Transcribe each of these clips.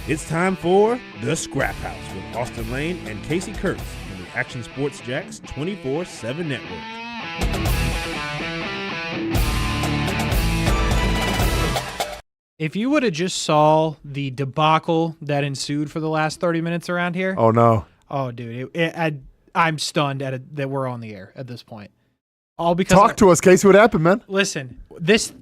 It's time for The Scraphouse with Austen Lane and Kasey Kuhrts on the Action Sports Jax 24/7 network. If you would have just saw the debacle that ensued for the last 30 minutes around here. Oh, no. Oh, dude. I'm stunned that we're on the air at this point. All because Talk to us, Kasey. What happened, man? Listen, this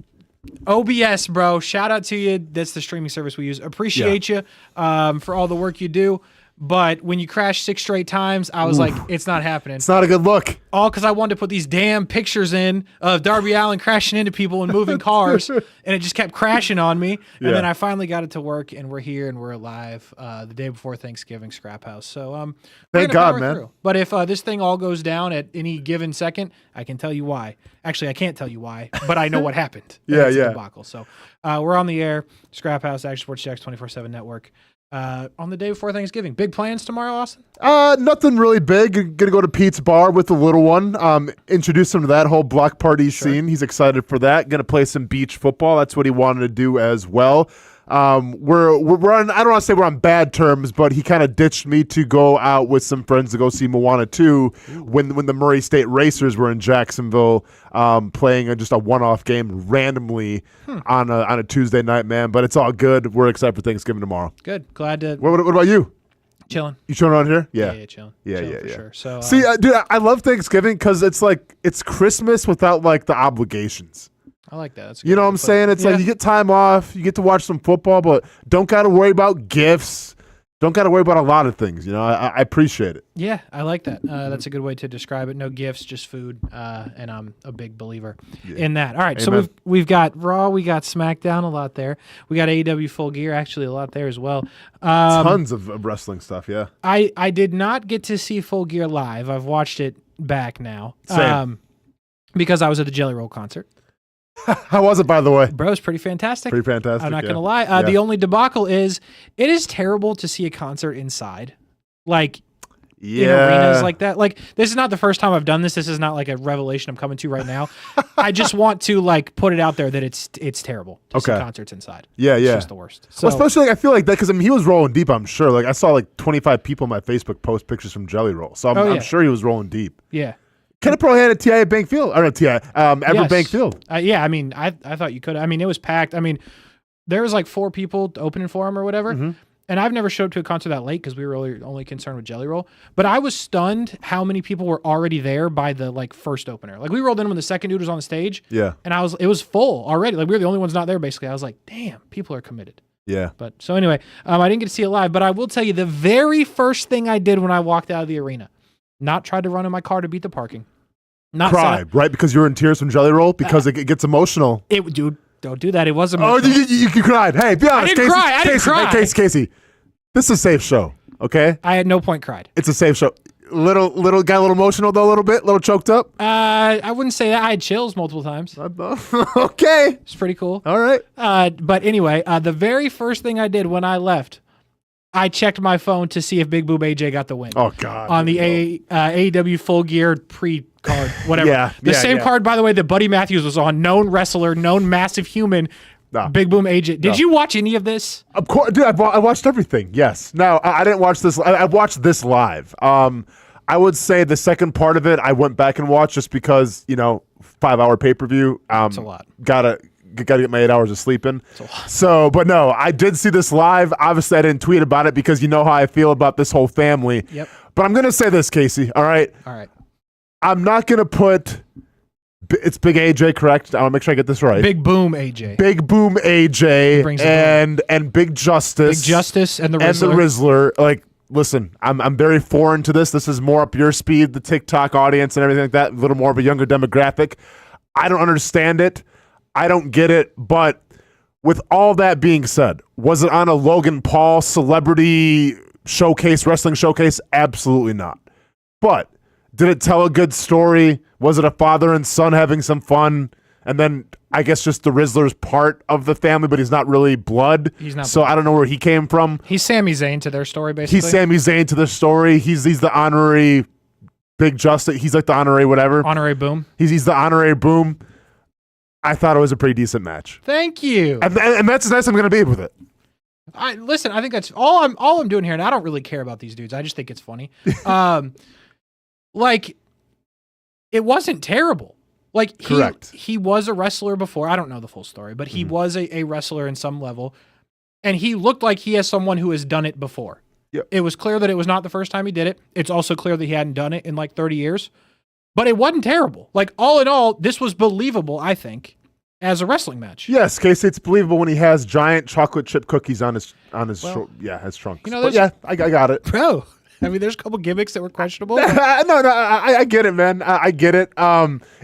OBS, bro, shout out to you. That's the streaming service we use. Appreciate you for all the work you do. But when you crash 6 straight times, I was like, it's not happening. It's not a good look. All because I wanted to put these damn pictures in of Darby Allin crashing into people and moving cars, and it just kept crashing on me. And then I finally got it to work, and we're here and we're alive the day before Thanksgiving, Scraphouse. So thank God, man. Through. But if this thing all goes down at any given second, I can tell you why. Actually, I can't tell you why, but I know what happened. Yeah. Debacle. So we're on the air, Scraphouse, Action Sports Jax 24/7 network. On the day before Thanksgiving. Big plans tomorrow, Austen? Nothing really big. Gonna go to Pete's bar with the little one. Introduce him to that whole block party scene. He's excited for that. Gonna play some beach football. That's what he wanted to do as well. We're on, I don't want to say we're on bad terms, but he kind of ditched me to go out with some friends to go see Moana 2 when the Murray State Racers were in Jacksonville, playing just a one-off game randomly on a Tuesday night, man. But it's all good. We're excited for Thanksgiving tomorrow. Good. Glad to. What about you? Chilling. You chilling around here? Yeah, chilling. Yeah, for sure. So see, dude, I love Thanksgiving because it's like it's Christmas without like the obligations. I like that. You know what I'm saying? It's like you get time off, you get to watch some football, but don't got to worry about gifts. Don't got to worry about a lot of things. You know, I appreciate it. Yeah, I like that. That's a good way to describe it. No gifts, just food, and I'm a big believer in that. All right, Amen. so we've got Raw, we got Smackdown, a lot there. We got AEW Full Gear, actually a lot there as well. Tons of wrestling stuff, yeah. I did not get to see Full Gear live. I've watched it back now. Same. Because I was at the Jelly Roll concert. How was it, by the way? Bro, it's pretty fantastic. Pretty fantastic. I'm not going to lie. The only debacle is it is terrible to see a concert inside. Like, in arenas like that. Like, this is not the first time I've done this. This is not like a revelation I'm coming to right now. I just want to like put it out there that it's terrible to see concerts inside. Yeah. It's just the worst. So, well, especially like, I feel like that because he was rolling deep, I'm sure. Like I saw like 25 people on my Facebook post pictures from Jelly Roll. So I'm sure he was rolling deep. Yeah. Kenny Pro had a TI at Bank Field. Or not TI, Everett Bank Field. Yeah, I mean, I thought you could. I mean, it was packed. I mean, there was like 4 people opening for him or whatever. Mm-hmm. And I've never showed up to a concert that late because we were only concerned with Jelly Roll. But I was stunned how many people were already there by the like first opener. Like we rolled in when the second dude was on the stage. Yeah. And it was full already. Like we were the only ones not there basically. I was like, damn, people are committed. Yeah. But so anyway, I didn't get to see it live, but I will tell you the very first thing I did when I walked out of the arena, not tried to run in my car to beat the parking. Not cry, right? Because you're in tears from Jelly Roll? Because it gets emotional. Dude, don't do that. It wasn't emotional. Oh, you cried. Hey, be honest. I didn't cry. I didn't cry. Hey, Kasey, this is a safe show, okay? I at no point cried. It's a safe show. Got a little emotional though, a little bit, a little choked up. I wouldn't say that. I had chills multiple times. Okay, it's pretty cool. All right. But anyway, the very first thing I did when I left, I checked my phone to see if Big Boom AJ got the win. Oh God! On the AEW Full Gear pre-card, whatever. The same card, by the way, that Buddy Matthews was on. Known wrestler, known massive human. No. Big Boom AJ. Did you watch any of this? Of course, dude. I watched everything. Yes. Now I didn't watch this. I watched this live. I would say the second part of it, I went back and watched just because 5-hour pay-per-view. It's a lot. Gotta get my 8 hours of sleep in. So, but no, I did see this live. Obviously, I didn't tweet about it because you know how I feel about this whole family. Yep. But I'm gonna say this, Kasey. All right. I'm not gonna put. It's Big AJ, correct? I want to make sure I get this right. Big Boom AJ. Big Boom AJ and Big Justice. Big Justice and the Rizzler. And the Rizzler. Like, listen, I'm very foreign to this. This is more up your speed, the TikTok audience and everything like that. A little more of a younger demographic. I don't understand it. I don't get it. But with all that being said, was it on a Logan Paul celebrity showcase, wrestling showcase? Absolutely not. But did it tell a good story? Was it a father and son having some fun? And then I guess just the Rizzler's part of the family, but he's not really blood. He's not. So blood. I don't know where he came from. He's Sami Zayn to their story, basically. He's Sami Zayn to the story. He's the honorary Big Justice. He's like the honorary whatever. Honorary Boom. He's the honorary Boom. I thought it was a pretty decent match. Thank you. And that's as nice I'm going to be with it. Listen, I think that's all I'm doing here, and I don't really care about these dudes. I just think it's funny. Like, it wasn't terrible. Like, he was a wrestler before. I don't know the full story, but he was a wrestler in some level, and he looked like he is someone who has done it before. Yep. It was clear that it was not the first time he did it. It's also clear that he hadn't done it in like 30 years, but it wasn't terrible. Like, all in all, this was believable, I think, as a wrestling match. Yes, Kasey, it's believable when he has giant chocolate chip cookies on his his trunks. I got it, bro. I mean, there's a couple gimmicks that were questionable. No, I get it, man. I get it.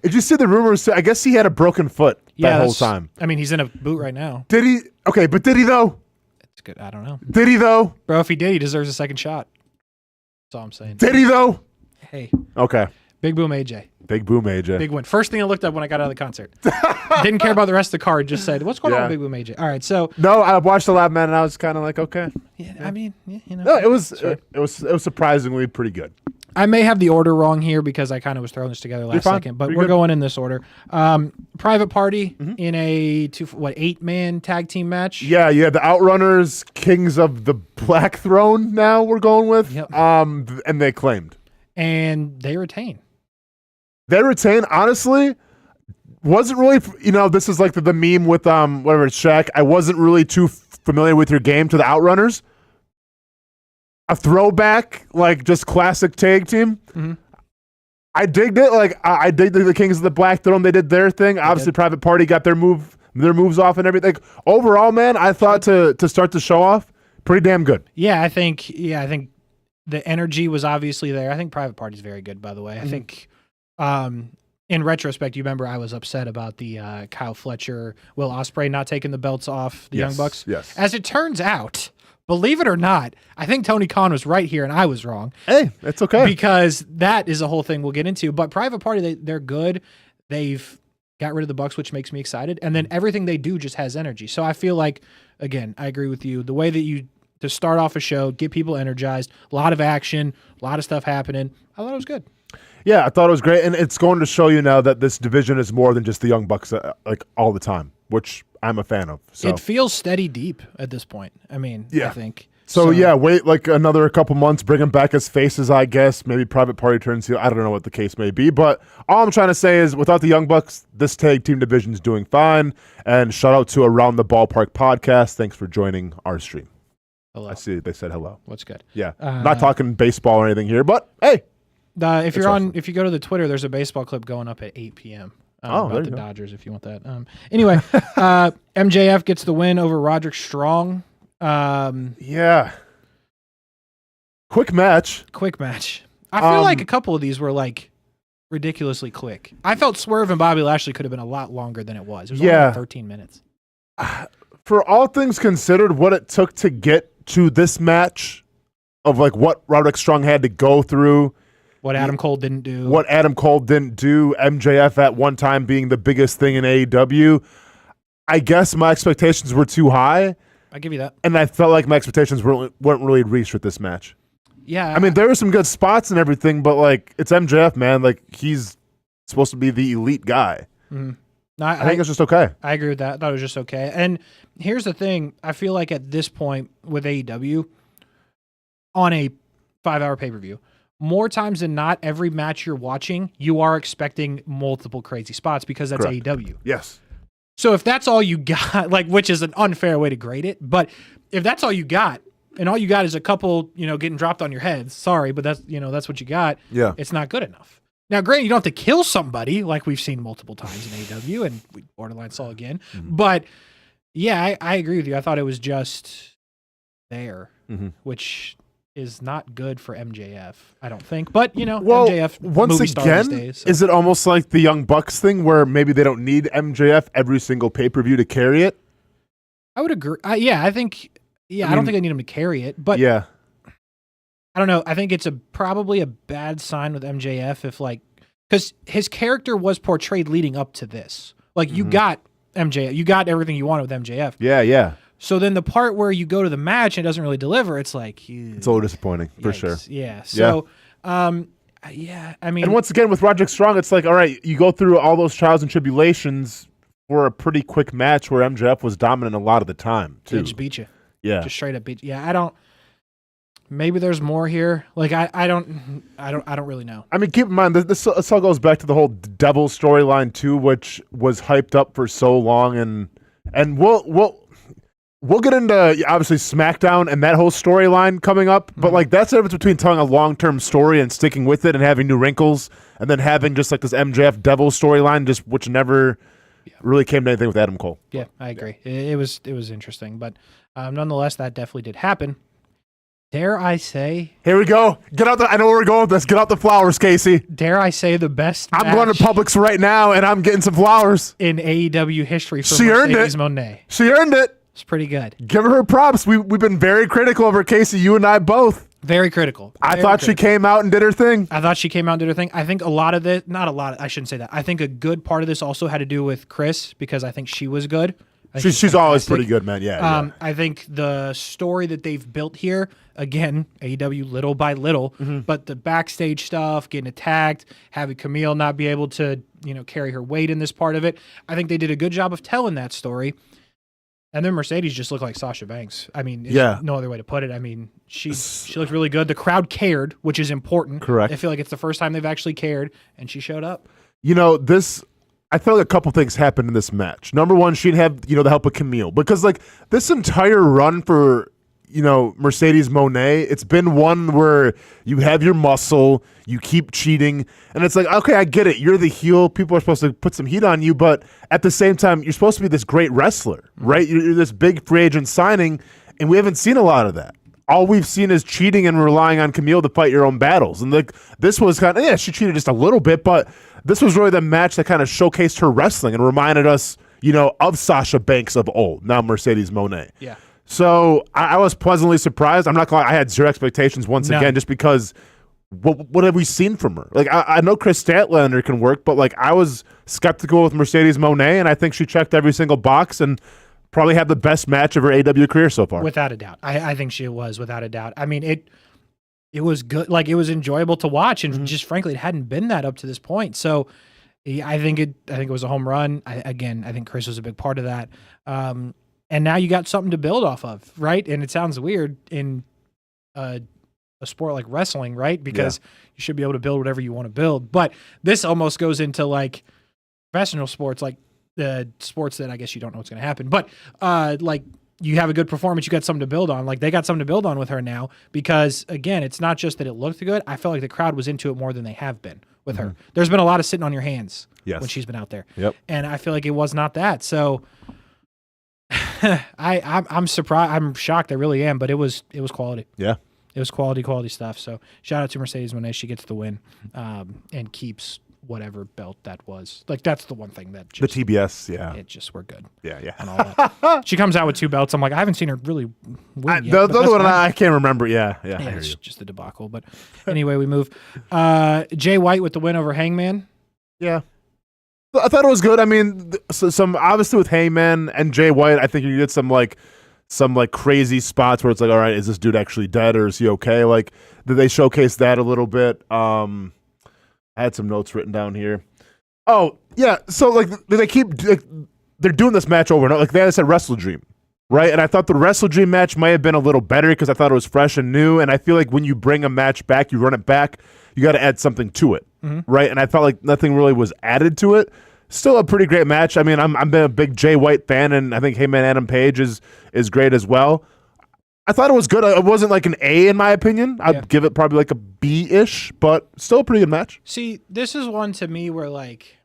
Did you see the rumors? I guess he had a broken foot that whole time. I mean, he's in a boot right now. Did he? Okay, but did he though? It's good. I don't know. Did he though? Bro, if he did, he deserves a second shot. That's all I'm saying. Did he though? Hey. Okay. Big Boom AJ. Big Boom AJ. Big win. First thing I looked up when I got out of the concert. Didn't care about the rest of the card. Just said, "What's going on with Big Boom AJ?" All right, so no, I watched the live, man, and I was kind of like, okay. Yeah, I mean, you know, no, it was surprisingly pretty good. I may have the order wrong here because I kind of was throwing this together last second, but we're going in this order. Private Party in a 8-man tag team match. Yeah, the Outrunners, Kings of the Black Throne. Now we're going with, and they claimed, and they retain. They retain, honestly, wasn't really, this is like the meme with, whatever it's Shaq. I wasn't really too familiar with your game to the Outrunners. A throwback, like just classic tag team. Mm-hmm. I digged it. Like, I digged the Kings of the Black Throne. They did their thing. Obviously, Private Party got their moves off and everything. Overall, man, I thought to start the show off, pretty damn good. Yeah, I think the energy was obviously there. I think Private Party's very good, by the way. I think in retrospect, you remember I was upset about the Kyle Fletcher, Will Ospreay not taking the belts off the Young Bucks. Yes. As it turns out, believe it or not, I think Tony Khan was right here and I was wrong. Hey, it's okay. Because that is a whole thing we'll get into. But Private Party, they're good. They've got rid of the Bucks, which makes me excited. And then everything they do just has energy. So I feel like, again, I agree with you. The way that to start off a show, get people energized, a lot of action, a lot of stuff happening. I thought it was good. Yeah, I thought it was great, and it's going to show you now that this division is more than just the Young Bucks, like all the time, which I'm a fan of. So it feels steady deep at this point. I mean, I think. So wait like another couple months, bring them back as faces, I guess. Maybe Private Party turns heel. I don't know what the case may be, but all I'm trying to say is, without the Young Bucks, this tag team division is doing fine. And shout out to Around the Ballpark podcast. Thanks for joining our stream. Hello. I see they said hello. What's good? Yeah, not talking baseball or anything here, but hey. If you go to the Twitter, there's a baseball clip going up at 8 p.m. About the Dodgers, if you want that. Anyway, MJF gets the win over Roderick Strong. Yeah. Quick match. I feel like a couple of these were like ridiculously quick. I felt Swerve and Bobby Lashley could have been a lot longer than it was. It was only like 13 minutes. For all things considered, what it took to get to this match, of like what Roderick Strong had to go through. What Adam Cole didn't do. MJF at one time being the biggest thing in AEW. I guess my expectations were too high. I give you that. And I felt like my expectations weren't really reached with this match. Yeah. I mean, there were some good spots and everything, but like, it's MJF, man. Like, he's supposed to be the elite guy. Mm-hmm. No, I think it's just okay. I agree with that. I thought it was just okay. And here's the thing. I feel like at this point with AEW, on a 5-hour pay-per-view, more times than not, every match you're watching, you are expecting multiple crazy spots because that's Correct. AEW. Yes. So if that's all you got, like, which is an unfair way to grade it, but if that's all you got, and all you got is a couple, getting dropped on your heads, sorry, but that's what you got. Yeah. It's not good enough. Now, granted, you don't have to kill somebody like we've seen multiple times in AEW, and we borderline saw again. Mm-hmm. But yeah, I agree with you. I thought it was just there, which is not good for MJF, I don't think. But, MJF, once movie star these again, days, so. Is it almost like the Young Bucks thing where maybe they don't need MJF every single pay-per-view to carry it? I would agree. I think, I don't think I need him to carry it. But yeah. I don't know. I think it's probably a bad sign with MJF because his character was portrayed leading up to this. Like, you got MJF. You got everything you wanted with MJF. Yeah. So then the part where you go to the match and it doesn't really deliver, it's like... It's a little disappointing, for sure. Yeah. So, I mean... And once again, with Roderick Strong, it's like, all right, you go through all those trials and tribulations for a pretty quick match where MJF was dominant a lot of the time, too. He just beat you. Yeah. Just straight up beat. Yeah, I don't. Maybe there's more here. Like I don't really know. I mean, keep in mind this all goes back to the whole Devil storyline too, which was hyped up for so long, and we'll get into obviously Smackdown and that whole storyline coming up. But like that's the difference between telling a long-term story and sticking with it and having new wrinkles, and then having just like this MJF Devil storyline, just which never really came to anything with Adam Cole. Yeah, I agree. It was interesting, but nonetheless, that definitely did happen. Dare I say? Here we go. Get out I know where we're going with this. Get out the flowers, Kasey. Dare I say the best? I'm going to Publix right now, and I'm getting some flowers in AEW history for She Mercedes earned it. Moné. She earned it. It's pretty good. Give her props. We've been very critical of her, Kasey. You and I both. Very critical. I thought she came out and did her thing. I thought she came out and did her thing. I think a lot of this, not a lot, I shouldn't say that. I think a good part of this also had to do with Chris because I think she was good. She's always pretty good, man. Yeah. I think the story that they've built here, again, AEW little by little, but the backstage stuff, getting attacked, having Camille not be able to, carry her weight in this part of it. I think they did a good job of telling that story. And then Mercedes just looked like Sasha Banks. I mean, no other way to put it. I mean, she looked really good. The crowd cared, which is important. Correct. I feel like it's the first time they've actually cared, and she showed up. I feel like a couple things happened in this match. Number one, she'd have, the help of Camille. Because, like, this entire run for, Mercedes Moné, it's been one where you have your muscle, you keep cheating, and it's like, okay, I get it. You're the heel. People are supposed to put some heat on you, but at the same time, you're supposed to be this great wrestler, right? You're this big free agent signing, and we haven't seen a lot of that. All we've seen is cheating and relying on Camille to fight your own battles. And this was kind of, she cheated just a little bit, but this was really the match that kind of showcased her wrestling and reminded us, of Sasha Banks of old, now Mercedes Moné. Yeah. So I was pleasantly surprised. I'm not going to lie, I had zero expectations once again, just because what have we seen from her? Like, I know Chris Statlander can work, but like I was skeptical with Mercedes Moné, and I think she checked every single box and probably had the best match of her AEW career so far. Without a doubt. I think she was, without a doubt. I mean, it was good. Like, it was enjoyable to watch, and just frankly, it hadn't been that up to this point. So I think it was a home run. I think Chris was a big part of that. And now you got something to build off of, right? And it sounds weird in a sport like wrestling, right? Because you should be able to build whatever you want to build. But this almost goes into like professional sports, like the sports that I guess you don't know what's going to happen. But like, you have a good performance, you got something to build on. Like, they got something to build on with her now because, again, it's not just that it looked good. I felt like the crowd was into it more than they have been with her. There's been a lot of sitting on your hands when she's been out there. Yep. And I feel like it was not that. So I'm surprised. I'm shocked. I really am. But it was quality. Yeah. It was quality stuff. So shout out to Mercedes Moné. She gets the win and keeps whatever belt that was. Like, that's the one thing that just, the TBS, it just we're good. Yeah. And all that. She comes out with 2 belts. I'm like, I haven't seen her really win yet. The other one I can't remember. Yeah, it's just a debacle. But anyway, we move. Jay White with the win over Hangman. Yeah. I thought it was good. I mean, some obviously with Hangman and Jay White, I think you did some crazy spots where it's like, all right, is this dude actually dead or is he okay? Like, did they showcase that a little bit? I had some notes written down here. Oh, yeah. So, like, they're doing this match over and over. Like, they had said Wrestle Dream, right? And I thought the Wrestle Dream match might have been a little better because I thought it was fresh and new. And I feel like when you bring a match back, you run it back, you got to add something to it, right? And I felt like nothing really was added to it. Still a pretty great match. I mean, I'm been a big Jay White fan, and I think Heyman Adam Page is great as well. I thought it was good. It wasn't like an A in my opinion. I'd give it probably like a B-ish, but still a pretty good match. See, this is one to me where like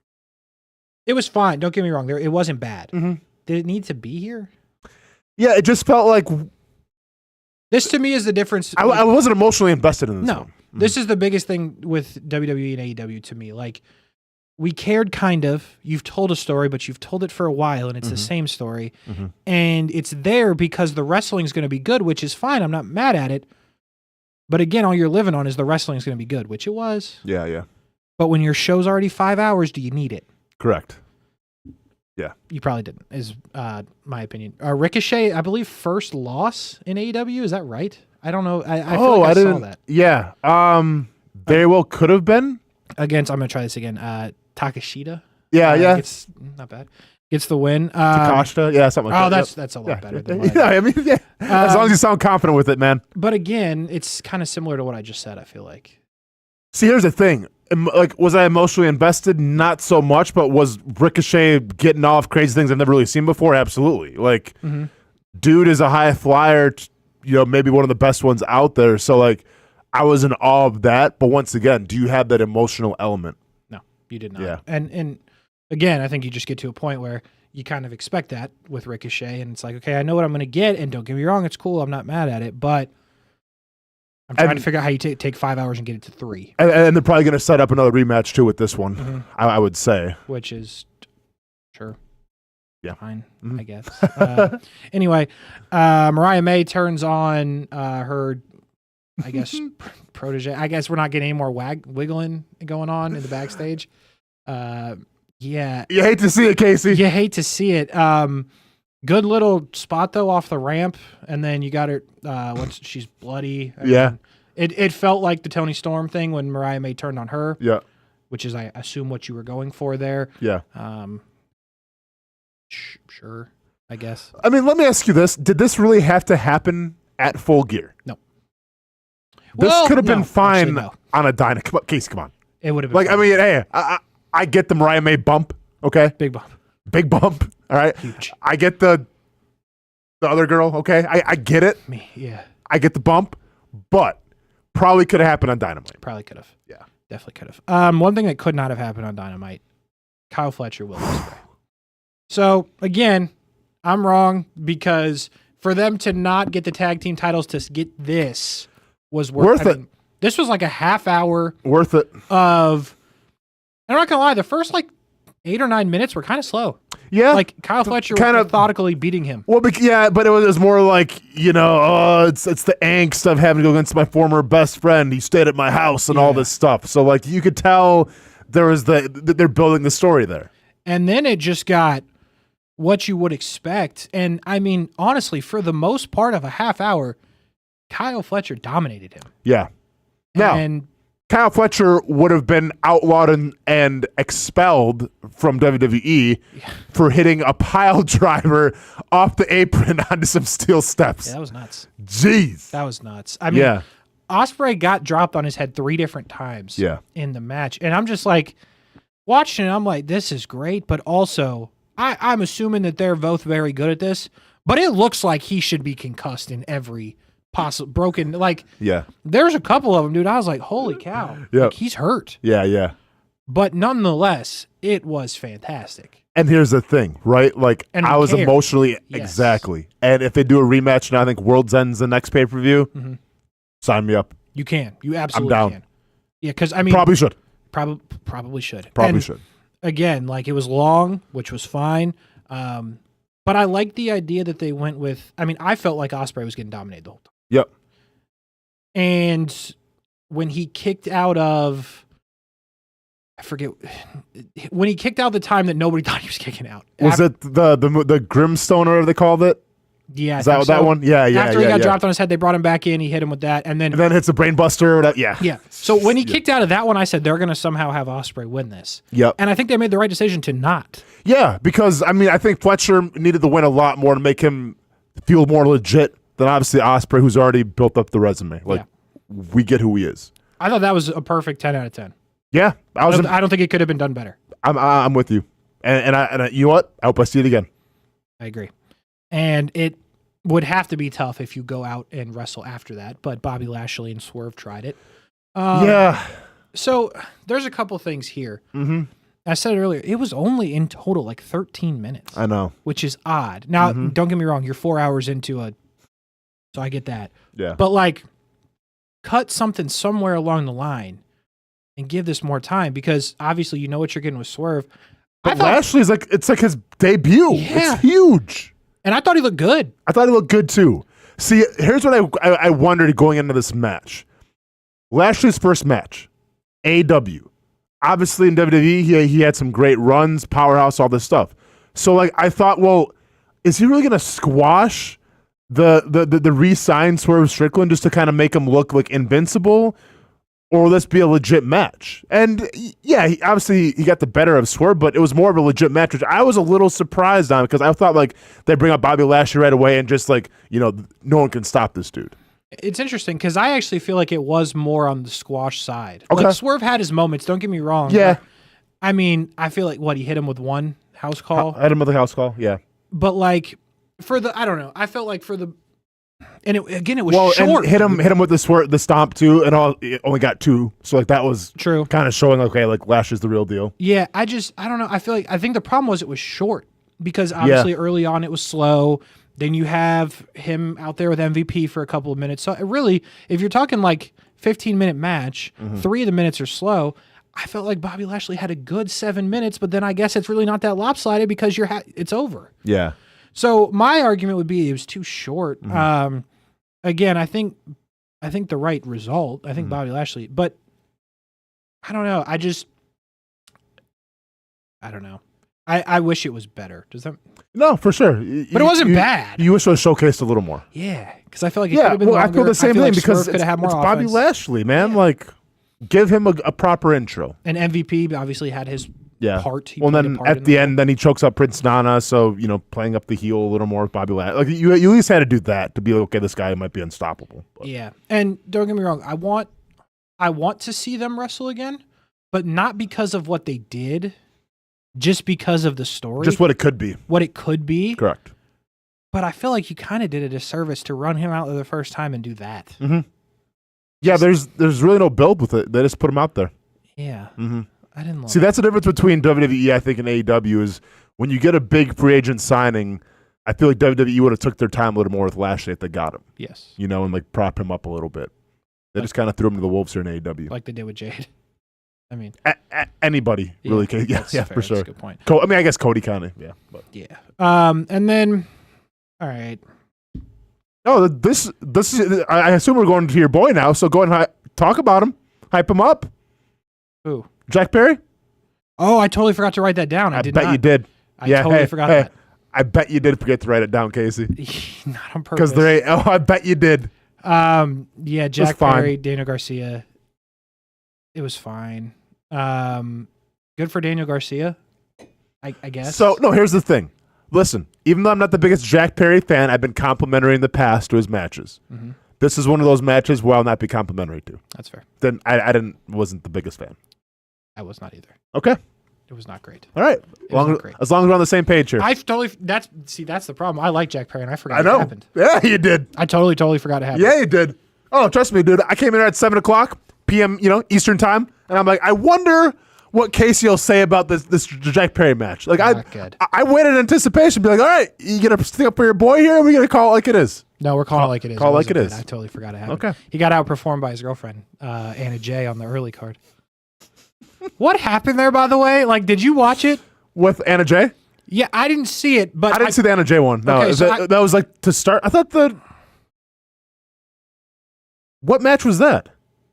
it was fine. Don't get me wrong. It wasn't bad. Did it need to be here? Yeah, it just felt like this to me is the difference. I wasn't emotionally invested in this. No, this is the biggest thing with WWE and AEW to me. Like, we cared kind of. You've told a story, but you've told it for a while, and it's the same story. And it's there because the wrestling's going to be good, which is fine. I'm not mad at it. But again, all you're living on is the wrestling's going to be good, which it was. Yeah. But when your show's already 5 hours, do you need it? Correct. Yeah. You probably didn't, is my opinion. Ricochet, I believe, first loss in AEW. Is that right? I don't know. I feel like I saw that. Yeah. Very well could have been. I'm going to try this again. Takeshita. Yeah. It's not bad. Gets the win. Takashita? Yeah, something like that. That's a lot better than as long as you sound confident with it, man. But again, it's kind of similar to what I just said, I feel like. See, here's the thing. Like, was I emotionally invested? Not so much, but was Ricochet getting off crazy things I've never really seen before? Absolutely. Like, dude is a high flyer, maybe one of the best ones out there. So, like, I was in awe of that. But once again, do you have that emotional element? No, you did not. Yeah. And again, I think you just get to a point where you kind of expect that with Ricochet, and it's like, okay, I know what I'm going to get, and don't get me wrong, it's cool. I'm not mad at it, but I'm trying to figure out how you take 5 hours and get it to 3. And they're probably going to set up another rematch, too, with this one, I would say. Which is, sure. Yeah. Fine, I guess. Anyway, Mariah May turns on her, I guess, protege. I guess we're not getting any more wiggling going on in the backstage. Yeah. You hate to see it, Kasey. You hate to see it. Good little spot, though, off the ramp. And then you got her once she's bloody. Yeah. It felt like the Toni Storm thing when Mariah May turned on her. Yeah. Which is, I assume, what you were going for there. Yeah. Sure, I guess. I mean, let me ask you this. Did this really have to happen at Full Gear? No. This could have been fine no. on a Dynamite. Come on, Kasey, come on. It would have been like, fine. I mean, hey, I get the Mariah May bump, okay? Big bump. Big bump, all right? Huge. I get the other girl, okay? I get it. Yeah. I get the bump, but probably could have happened on Dynamite. Probably could have. Yeah. Definitely could have. One thing that could not have happened on Dynamite, Kyle Fletcher will Ospreay. So, again, I'm wrong because for them to not get the tag team titles to get this was worth it. This was like a half hour worth it of, I'm not going to lie, the first like 8 or 9 minutes were kind of slow. Yeah. Like Kyle Fletcher was methodically beating him. Well, but it was more like, it's the angst of having to go against my former best friend. He stayed at my house and all this stuff. So, like, you could tell there was they're building the story there. And then it just got what you would expect. And, I mean, honestly, for the most part of a half hour, Kyle Fletcher dominated him. Yeah. Now, and Kyle Fletcher would have been outlawed and expelled from WWE for hitting a pile driver off the apron onto some steel steps. Yeah, that was nuts. Jeez. That was nuts. I mean, Ospreay got dropped on his head 3 different times in the match. And I'm just like, watching it, I'm like, this is great. But also, I'm assuming that they're both very good at this. But it looks like he should be concussed in every possible broken. Like, there's a couple of them, dude. I was like, holy cow. Like, he's hurt. Yeah. But nonetheless, it was fantastic. And here's the thing, right? Like, I was emotionally, exactly. And if they do a rematch now, I think World's End's the next pay-per-view, sign me up. You can. You absolutely I'm down. can. Yeah, because, I mean. Probably should. Probably should. Probably should. Again, like, it was long, which was fine. But I like the idea that they went with, I mean, I felt like Ospreay was getting dominated the whole time. Yep. And when he kicked out of, I forget, when he kicked out the time that nobody thought he was kicking out. Was it the Grimstone, or whatever they called it? Yeah. Is that one? Yeah. After he got dropped on his head, they brought him back in. He hit him with that. And then hits a brainbuster. Yeah. So when he kicked out of that one, I said, they're going to somehow have Ospreay win this. Yep. And I think they made the right decision to not. Yeah, because, I mean, I think Fletcher needed to win a lot more to make him feel more legit than obviously Ospreay, who's already built up the resume. Like, we get who he is. I thought that was a perfect 10 out of 10. Yeah. I don't think it could have been done better. I'm with you. And I, you know what? I hope I see it again. I agree. And it would have to be tough if you go out and wrestle after that, but Bobby Lashley and Swerve tried it. So there's a couple things here. Mm-hmm. I said it earlier, it was only in total like 13 minutes. I know. Which is odd. Now, don't get me wrong, you're 4 hours into so I get that. Yeah. But like, cut something somewhere along the line and give this more time, because obviously you know what you're getting with Swerve. But Lashley's like, it's like his debut. Yeah. It's huge. And I thought he looked good. I thought he looked good too. See, here's what I wondered going into this match. Lashley's first match, AEW. Obviously in WWE, he had some great runs, powerhouse, all this stuff. So like, I thought, well, is he really going to squash the re-signed Swerve Strickland just to kind of make him look like invincible? or will this be a legit match? And yeah, obviously he got the better of Swerve, but it was more of a legit match, which I was a little surprised on because I thought like they bring up Bobby Lashley right away and just like, no one can stop this dude. It's interesting because I actually feel like it was more on the squash side. Okay. Like Swerve had his moments, don't get me wrong. Yeah. I mean, I feel like he hit him with one house call. I had him with a house call, yeah. But like I don't know. I felt like and it was short. And hit him with the stomp too, and it only got 2. So like that was true. Kind of showing okay, like Lashley's the real deal. Yeah, I don't know. I think the problem was it was short because obviously early on it was slow. Then you have him out there with MVP for a couple of minutes. So it really, if you're talking like 15-minute match, 3 of the minutes are slow. I felt like Bobby Lashley had a good 7 minutes, but then I guess it's really not that lopsided because it's over. Yeah. So my argument would be it was too short. Again, I think the right result. I think Bobby Lashley, but I don't know. I don't know. I wish it was better. Does that? No, for sure. But it wasn't bad. You wish it was showcased a little more. Yeah, because I feel like it could have been longer. I feel the same thing like because it's Bobby Lashley, man. Yeah. Like, give him a proper intro. And MVP obviously had his part. Well, then at the end, then he chokes up Prince Nana. So playing up the heel a little more with Bobby Lashley. Like you at least had to do that to be like, okay, this guy might be unstoppable. But. Yeah, and don't get me wrong. I want to see them wrestle again, but not because of what they did. Just because of the story. Just what it could be. What it could be. Correct. But I feel like you kind of did a disservice to run him out the first time and do that. Mm-hmm. Yeah, there's really no build with it. They just put him out there. Yeah. Mm-hmm. I didn't love See, that's the difference between WWE, I think, and AEW is when you get a big free agent signing, I feel like WWE would have took their time a little more with Lashley if they got him. Yes. And like prop him up a little bit. They just kind of threw him to the wolves here in AEW. Like they did with Jade. I mean, anybody really can. Yeah, for sure. That's a good point. I guess Cody kind of, yeah. But. Yeah. And then, all right. Oh, this is. I assume we're going to your boy now. So go ahead and talk about him, hype him up. Who? Jack Perry. Oh, I totally forgot to write that down. I bet you did. I totally forgot that. I bet you did forget to write it down, Casey. Not on purpose. Because I bet you did. Yeah, Jack Perry, Daniel Garcia. It was fine. Good for Daniel Garcia, I guess. So, no, here's the thing. Listen, even though I'm not the biggest Jack Perry fan, I've been complimentary in the past to his matches. Mm-hmm. This is one of those matches where I'll not be complimentary to. That's fair. Then wasn't the biggest fan. I was not either. Okay. It was not great. All right. As long as we're on the same page here. That's the problem. I like Jack Perry and I forgot it happened. Yeah, you did. I totally forgot it happened. Yeah, you did. Oh, trust me, dude. I came in here at 7:00 p.m., Eastern time, and I'm like, I wonder what Kasey will say about this Jack Perry match. Like, I waited in anticipation, be like, all right, you gonna stick up for your boy here, or are we gonna call it like it is? No, we're calling it like it is. Call it like it is. I totally forgot it happened. Okay. He got outperformed by his girlfriend, Anna Jay, on the early card. What happened there, by the way? Like, did you watch it? With Anna Jay? Yeah, I didn't see it, but I didn't see the Anna Jay one. No, okay, so that was like to start. I thought what match was that?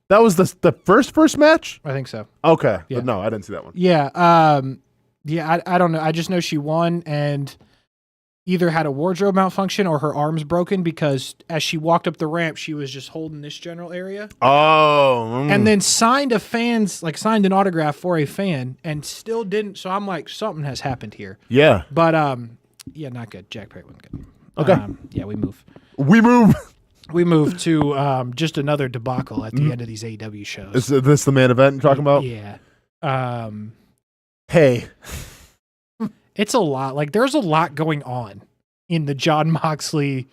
That was the first match? I think so. Okay. Yeah. But no, I didn't see that one. Yeah. I don't know. I just know she won and either had a wardrobe malfunction or her arms broken because as she walked up the ramp, she was just holding this general area. Oh. And then signed an autograph for a fan and still didn't. So I'm like, something has happened here. Yeah. But, yeah, not good. Jack Perry wasn't good. Okay. Yeah, we move. We move to just another debacle at the end of these AEW shows. Is this the main event you're talking about? Yeah. Hey. It's a lot. Like, there's a lot going on in the Jon Moxley.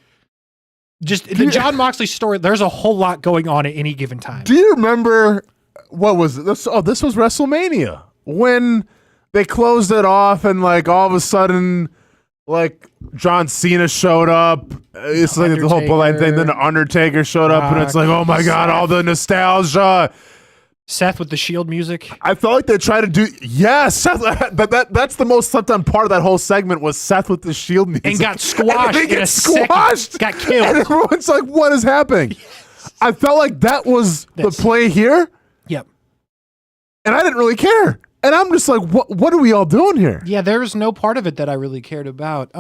The Jon Moxley story, there's a whole lot going on at any given time. Do you remember, what was this? Oh, this was WrestleMania. When they closed it off and, like, all of a sudden, like, John Cena showed up. It's like the whole bloodline thing. Then the Undertaker showed up, and it's like, oh my God, all the nostalgia. Seth with the Shield music. I felt like they tried to do, Seth. That's the most slept on part of that whole segment was Seth with the Shield music. And got squashed. And get squashed. Got killed. And everyone's like, what is happening? Yes. I felt like that was the play here. Yep. And I didn't really care. And I'm just like, what are we all doing here? Yeah, there was no part of it that I really cared about.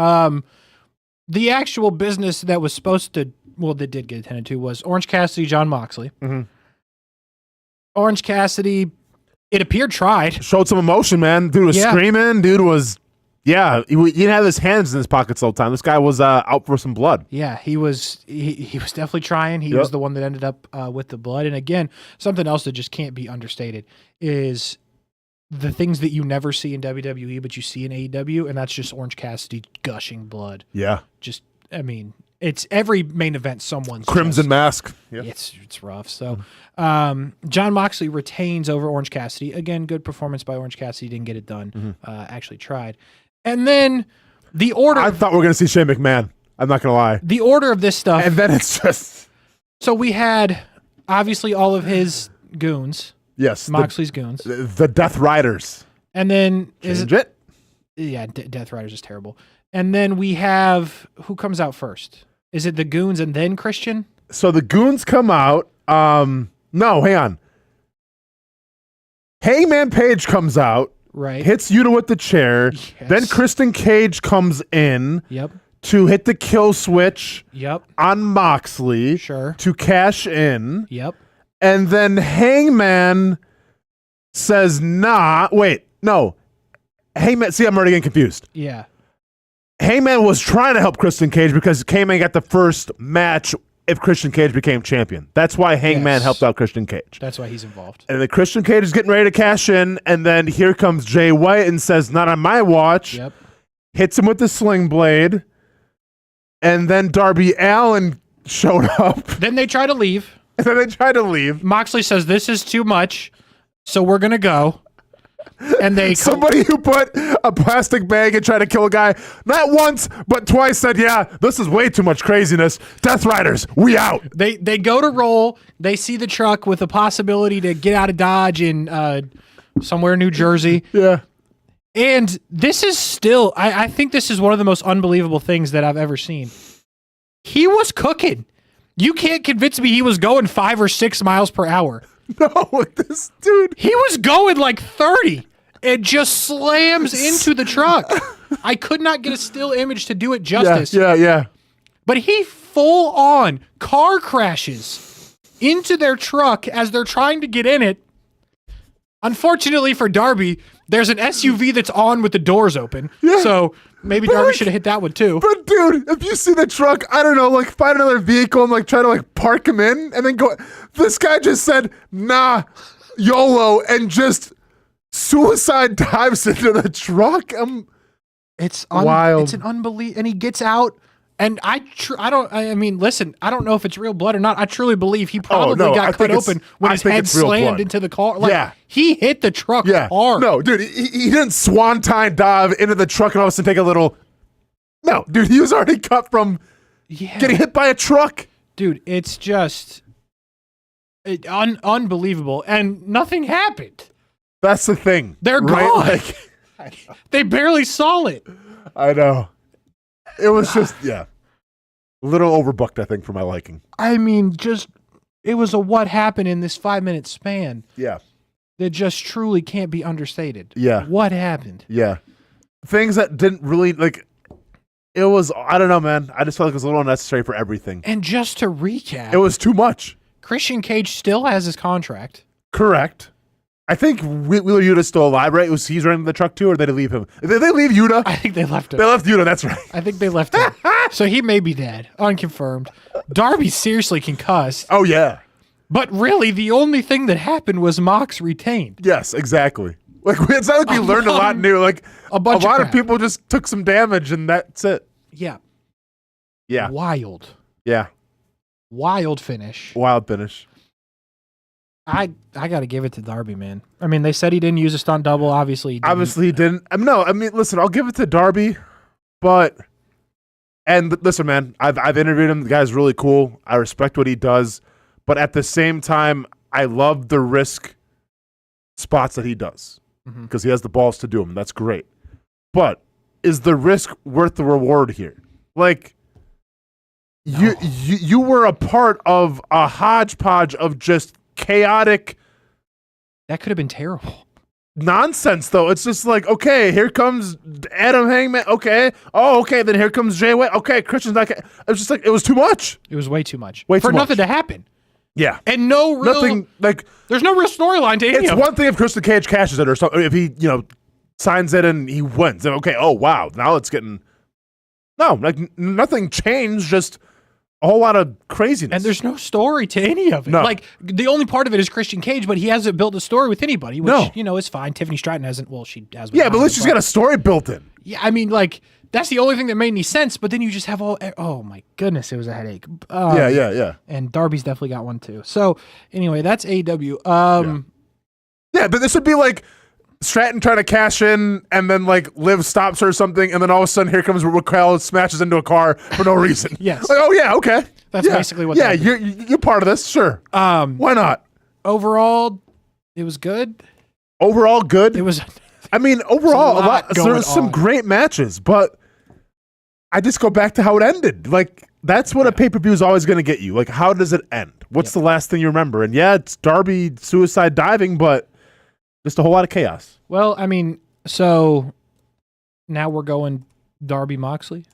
The actual business that was supposed to, that did get attended to was Orange Cassidy, Jon Moxley. Mm-hmm. Orange Cassidy, it appeared tried. Showed some emotion, man. Dude was screaming. Dude was, he didn't have his hands in his pockets all the time. This guy was out for some blood. Yeah, he was definitely trying. He was the one that ended up with the blood. And again, something else that just can't be understated is the things that you never see in WWE, but you see in AEW, and that's just Orange Cassidy gushing blood. Yeah. Just, I mean, it's every main event someone's Crimson Mask. Yeah. It's rough. So John Moxley retains over Orange Cassidy. Again, good performance by Orange Cassidy. Didn't get it done. Actually tried. And then the order. I thought we were going to see Shane McMahon. I'm not going to lie. The order of this stuff. And then it's just. So we had, obviously, all of goons. Yes. Moxley's goons. The Death Riders. And then. Change it? Yeah, Death Riders is terrible. And then we have, who comes out first? Is it the goons and then Christian? So the goons come out. No, hang on. Hangman Page comes out. Right. Hits Yuta with the chair. Yes. Then Kristen Cage comes in. Yep. To hit the kill switch. Yep. On Moxley. Sure. To cash in. Yep. And then Hangman says, nah. Wait, no. Hangman, see, I'm already getting confused. Yeah. Hangman was trying to help Kristen Cage because Hangman got the first match if Christian Cage became champion. That's why Hangman helped out Christian Cage. That's why he's involved. And then Christian Cage is getting ready to cash in, and then here comes Jay White and says, not on my watch. Yep. Hits him with the sling blade. And then Darby Allin showed up. Then they try to leave. Moxley says, this is too much, so we're going to go. And they somebody who put a plastic bag and tried to kill a guy not once but twice said, yeah, this is way too much craziness. Death Riders, we out. They go to roll. They see the truck with the possibility to get out of Dodge in somewhere in New Jersey. Yeah. And this is still, I think this is one of the most unbelievable things that I've ever seen. He was cooking. You can't convince me he was going 5 or 6 miles per hour. No, this dude. He was going like 30 and just slams into the truck. I could not get a still image to do it justice. Yeah. But he full on car crashes into their truck as they're trying to get in it. Unfortunately for Darby, there's an SUV that's on with the doors open. Yeah. So maybe Darby should have hit that one too. But dude, if you see the truck, I don't know, like find another vehicle and like try to like park him in and then go. This guy just said, nah, YOLO, and just suicide dives into the truck. It's wild. It's an unbelievable. And he gets out. And I mean, listen, I don't know if it's real blood or not. I truly believe he probably got cut open when his head slammed into the car. Like, he hit the truck hard. No, dude, he didn't swanton dive into the truck and all of a sudden take a little. No, dude, he was already cut from getting hit by a truck. Dude, it's just unbelievable. And nothing happened. That's the thing. They're gone. Like, they barely saw it. I know. It was just, a little overbooked, I think, for my liking. I mean, it was a what happened in this 5-minute span. Yeah. That just truly can't be understated. Yeah. What happened? Yeah. Things that didn't really, it was, I don't know, man. I just felt like it was a little unnecessary for everything. And just to recap. It was too much. Christian Cage still has his contract. Correct. I think Wheeler Yuta's still alive, right? He's running the truck too, or did they leave him? Did they leave Yuta? I think they left him. They left Yuta, that's right. I think they left him. So he may be dead. Unconfirmed. Darby's seriously concussed. Oh, yeah. But really, the only thing that happened was Mox retained. Yes, exactly. It's not like we learned a lot new. Like, a lot of people just took some damage, and that's it. Yeah. Yeah. Wild. Yeah. Wild finish. Wild finish. I got to give it to Darby, man. I mean, they said he didn't use a stunt double. Obviously, he didn't. Obviously, he didn't. No, I mean, listen, I'll give it to Darby, but listen, man, I've interviewed him. The guy's really cool. I respect what he does, but at the same time, I love the risk spots that he does because he has the balls to do them. That's great. But is the risk worth the reward here? Like, no. You were a part of a hodgepodge of just chaotic. That could have been terrible. Nonsense, though. It's just like, okay, here comes Adam Hangman. Okay. Oh, okay. Then here comes Jay White. Okay, Christian's not. It was just like, it was too much. It was way too much. Way for too nothing much. to happen. Yeah. And no real Nothing like there's no real storyline to any it's of one thing if Christian Cage cashes it or something. If he, signs it and he wins. Then okay, oh wow, now it's getting nothing changed, just a whole lot of craziness. And there's no story to any of it. No. Like, the only part of it is Christian Cage, but he hasn't built a story with anybody, which, is fine. Tiffany Stratton hasn't. Well, she has. Yeah, but at least she's got a story built in. Yeah, I mean, like, that's the only thing that made any sense, but then you just have oh my goodness, it was a headache. Yeah. And Darby's definitely got one too. So, anyway, that's AEW. Yeah, but this would be like Stratton trying to cash in, and then like Liv stops her or something, and then all of a sudden here comes Raquel, smashes into a car for no reason. Yes. Like, oh yeah, okay. That's basically what. Yeah, you're part of this, sure. Why not? Overall, it was good. Overall, good. It was. I mean, overall, there was some on. great matches, but I just go back to how it ended. Like that's what a pay-per-view is always going to get you. Like, how does it end? What's the last thing you remember? And yeah, it's Darby suicide diving, but just a whole lot of chaos. Well, I mean, so now we're going Darby Moxley.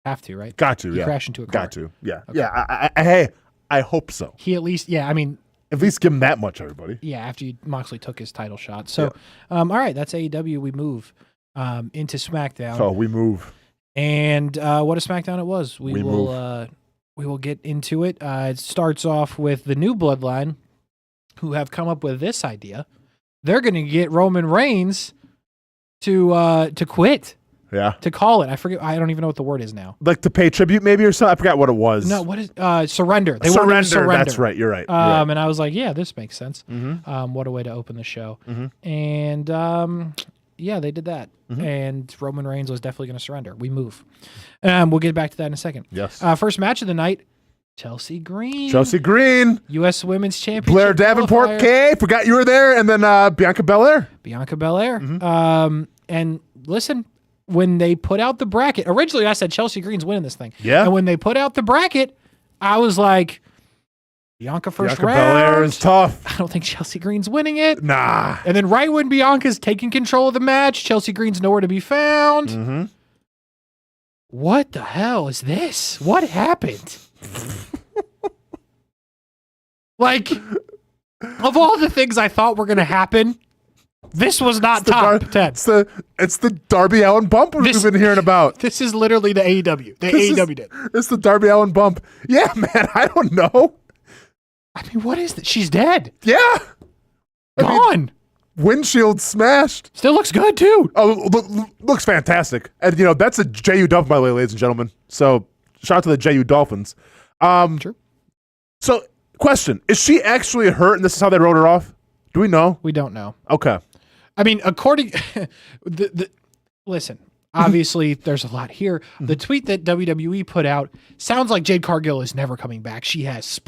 Have to, right? Got to, he crashed into a car. Got to, yeah. Okay. Yeah, hey, I hope so. He at least, I mean. At least give him that much, everybody. Yeah, after Moxley took his title shot. So, all right, that's AEW. We move into SmackDown. So we move. And what a SmackDown it was. We will get into it. It starts off with the New Bloodline, who have come up with this idea. They're going to get Roman Reigns to quit. Yeah. To call it. I forget. I don't even know what the word is now. Like to pay tribute maybe or something? I forgot what it was. No, what is surrender. They surrender. wanted to surrender. That's right. You're right. And I was like, yeah, this makes sense. Mm-hmm. What a way to open the show. Mm-hmm. And yeah, they did that. Mm-hmm. And Roman Reigns was definitely going to surrender. We move. We'll get back to that in a second. Yes. First match of the night. Chelsea Green, U.S. Women's Championship. Blair Davenport, qualifier. Forgot you were there. And then Bianca Belair. Mm-hmm. And listen, when they put out the bracket, originally I said Chelsea Green's winning this thing. Yeah. And when they put out the bracket, I was like, Bianca round. Belair is tough. I don't think Chelsea Green's winning it. Nah. And then right when Bianca's taking control of the match, Chelsea Green's nowhere to be found. Mm-hmm. What the hell is this? What happened? Like, of all the things I thought were going to happen, this was not top 10. It's the Darby Allin bump we've been hearing about. This is literally the AEW. AEW did. It's the Darby Allin bump. Yeah, man, I don't know. I mean, what is that? She's dead. Yeah. Gone. Windshield smashed. Still looks good, too. Oh, looks fantastic. And, that's a JU Dolphin, by the way, ladies and gentlemen. So, shout out to the JU Dolphins. True. So, question. Is she actually hurt and this is how they wrote her off? Do we know? We don't know. Okay. I mean, according... Listen, obviously, there's a lot here. The tweet that WWE put out sounds like Jade Cargill is never coming back. She has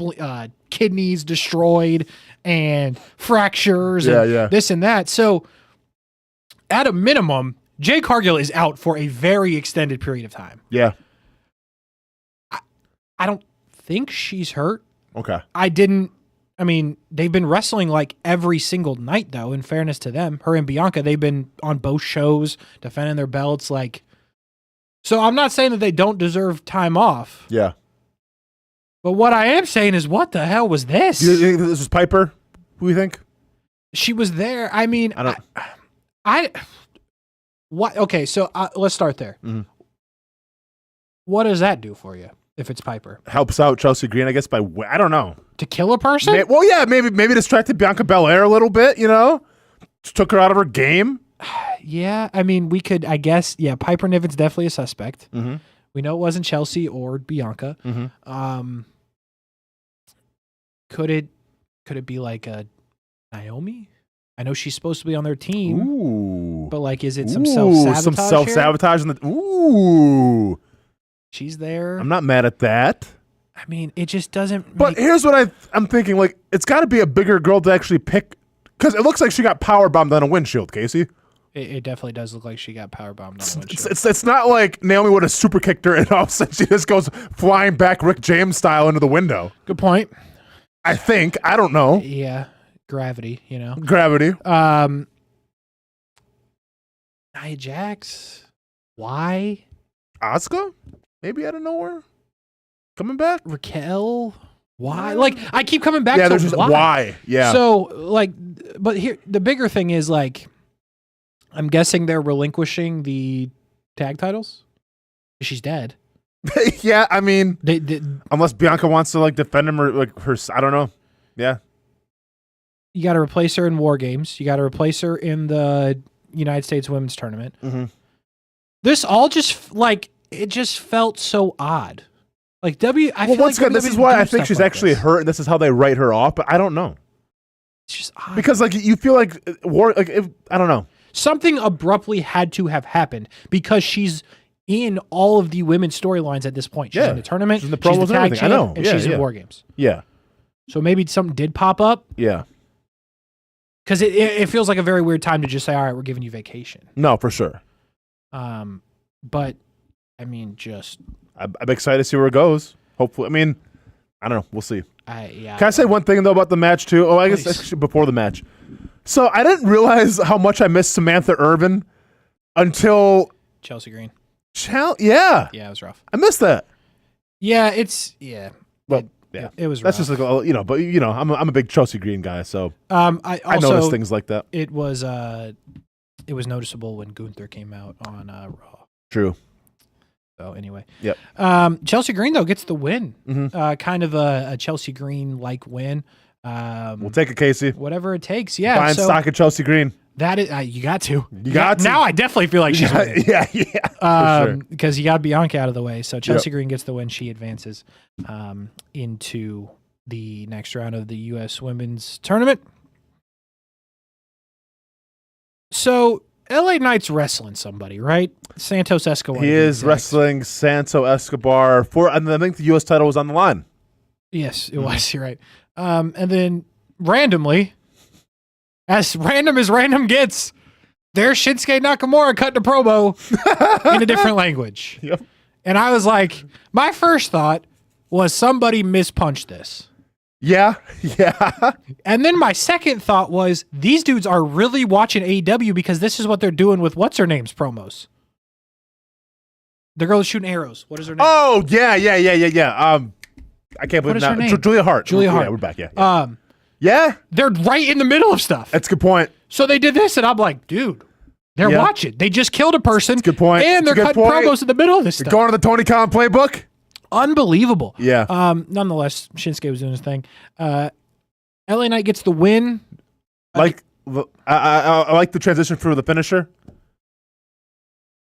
kidneys destroyed and fractures and this and that. So, at a minimum, Jade Cargill is out for a very extended period of time. Yeah. I don't think she's hurt. Okay. I mean, they've been wrestling like every single night, though, in fairness to them. Her and Bianca, they've been on both shows, defending their belts. So I'm not saying that they don't deserve time off. Yeah. But what I am saying is, what the hell was this? You think this was Piper? Who do you think? She was there. I mean, what? Okay, so let's start there. Mm-hmm. What does that do for you if it's Piper? Helps out Chelsea Green, I guess, by, I don't know. To kill a person? Maybe distracted Bianca Belair a little bit, Just took her out of her game. Yeah, I mean, we could, I guess, Piper Niven's definitely a suspect. Mm-hmm. We know it wasn't Chelsea or Bianca. Mm-hmm. Could it be like a Naomi? I know she's supposed to be on their team. Ooh. But is it some self-sabotage? Some self-sabotage ooh. She's there. I'm not mad at that. I mean, it just doesn't But here's what I'm thinking, it's got to be a bigger girl to actually pick, because it looks like she got powerbombed on a windshield, Kasey. It definitely does look like she got powerbombed on a windshield. It's not like Naomi would have super kicked her and all of a sudden she just goes flying back Rick James style into the window. Good point. I think. I don't know. Yeah. Gravity, Gravity. Nia Jax. Why? Asuka? Maybe out of nowhere? Coming back? Raquel? Why? Like, I keep coming back to there's just why. Yeah. So, like, but here, the bigger thing is, like, I'm guessing they're relinquishing the tag titles. She's dead. Yeah, I mean, unless Bianca wants to, like, defend him or, like, her, I don't know. Yeah. You got to replace her in War Games. You got to replace her in the United States Women's Tournament. Mm-hmm. This all just, like, it just felt so odd. Like, I feel once like again, this is why I think she's actually hurt, and this is how they write her off, but I don't know. It's just odd. Because, like, you feel like I don't know. Something abruptly had to have happened because she's in all of the women's storylines at this point. She's in the tournament, she's in the promos, she's the tag champ, I know. and she's in War Games. Yeah. So maybe something did pop up. Yeah. Because it feels like a very weird time to just say, all right, we're giving you vacation. No, for sure. But, I mean, just... I'm excited to see where it goes. Hopefully. I mean, I don't know. We'll see. Yeah. Can I say one thing, though, about the match, too? Oh, I guess actually before the match. So I didn't realize how much I missed Samantha Irvin until... Chelsea Green. Yeah. Yeah, it was rough. I missed that. Yeah, it's... Yeah. Well, it was That's rough. just like, you know, but, you know, I'm a big Chelsea Green guy, so I notice things like that. It was noticeable when Gunther came out on Raw. True. So anyway, yep. Chelsea Green though gets the win. Mm-hmm. Kind of a Chelsea Green like win. We'll take it, Kasey. Whatever it takes. Yeah. Buying stock of Chelsea Green. That is you got to. You got to. Now I definitely feel like she's winning. Yeah. Because you got Bianca out of the way. So Chelsea Green gets the win. She advances into the next round of the U.S. Women's Tournament. So LA Knight's wrestling somebody, right? Santos Escobar. He is wrestling Santo Escobar and I think the U.S. title was on the line. Yes, it was. You're right. And then randomly, as random as random gets, there's Shinsuke Nakamura cutting a promo in a different language. Yep. And I was like, my first thought was somebody mispunched this. Yeah. And then my second thought was these dudes are really watching AEW because this is what they're doing with what's her name's promos. The girl who's shooting arrows. What is her name? Oh, yeah. I can't believe her name? Julia Hart. Julia Hart. Yeah, we're back. Yeah. Yeah. They're right in the middle of stuff. That's a good point. So they did this, and I'm like, dude, they're watching. They just killed a person. That's a good point. And they're cutting promos in the middle of this stuff. Going to the Tony Khan playbook. Unbelievable. Yeah. Nonetheless, Shinsuke was doing his thing. LA Knight gets the win. I like the transition for the finisher.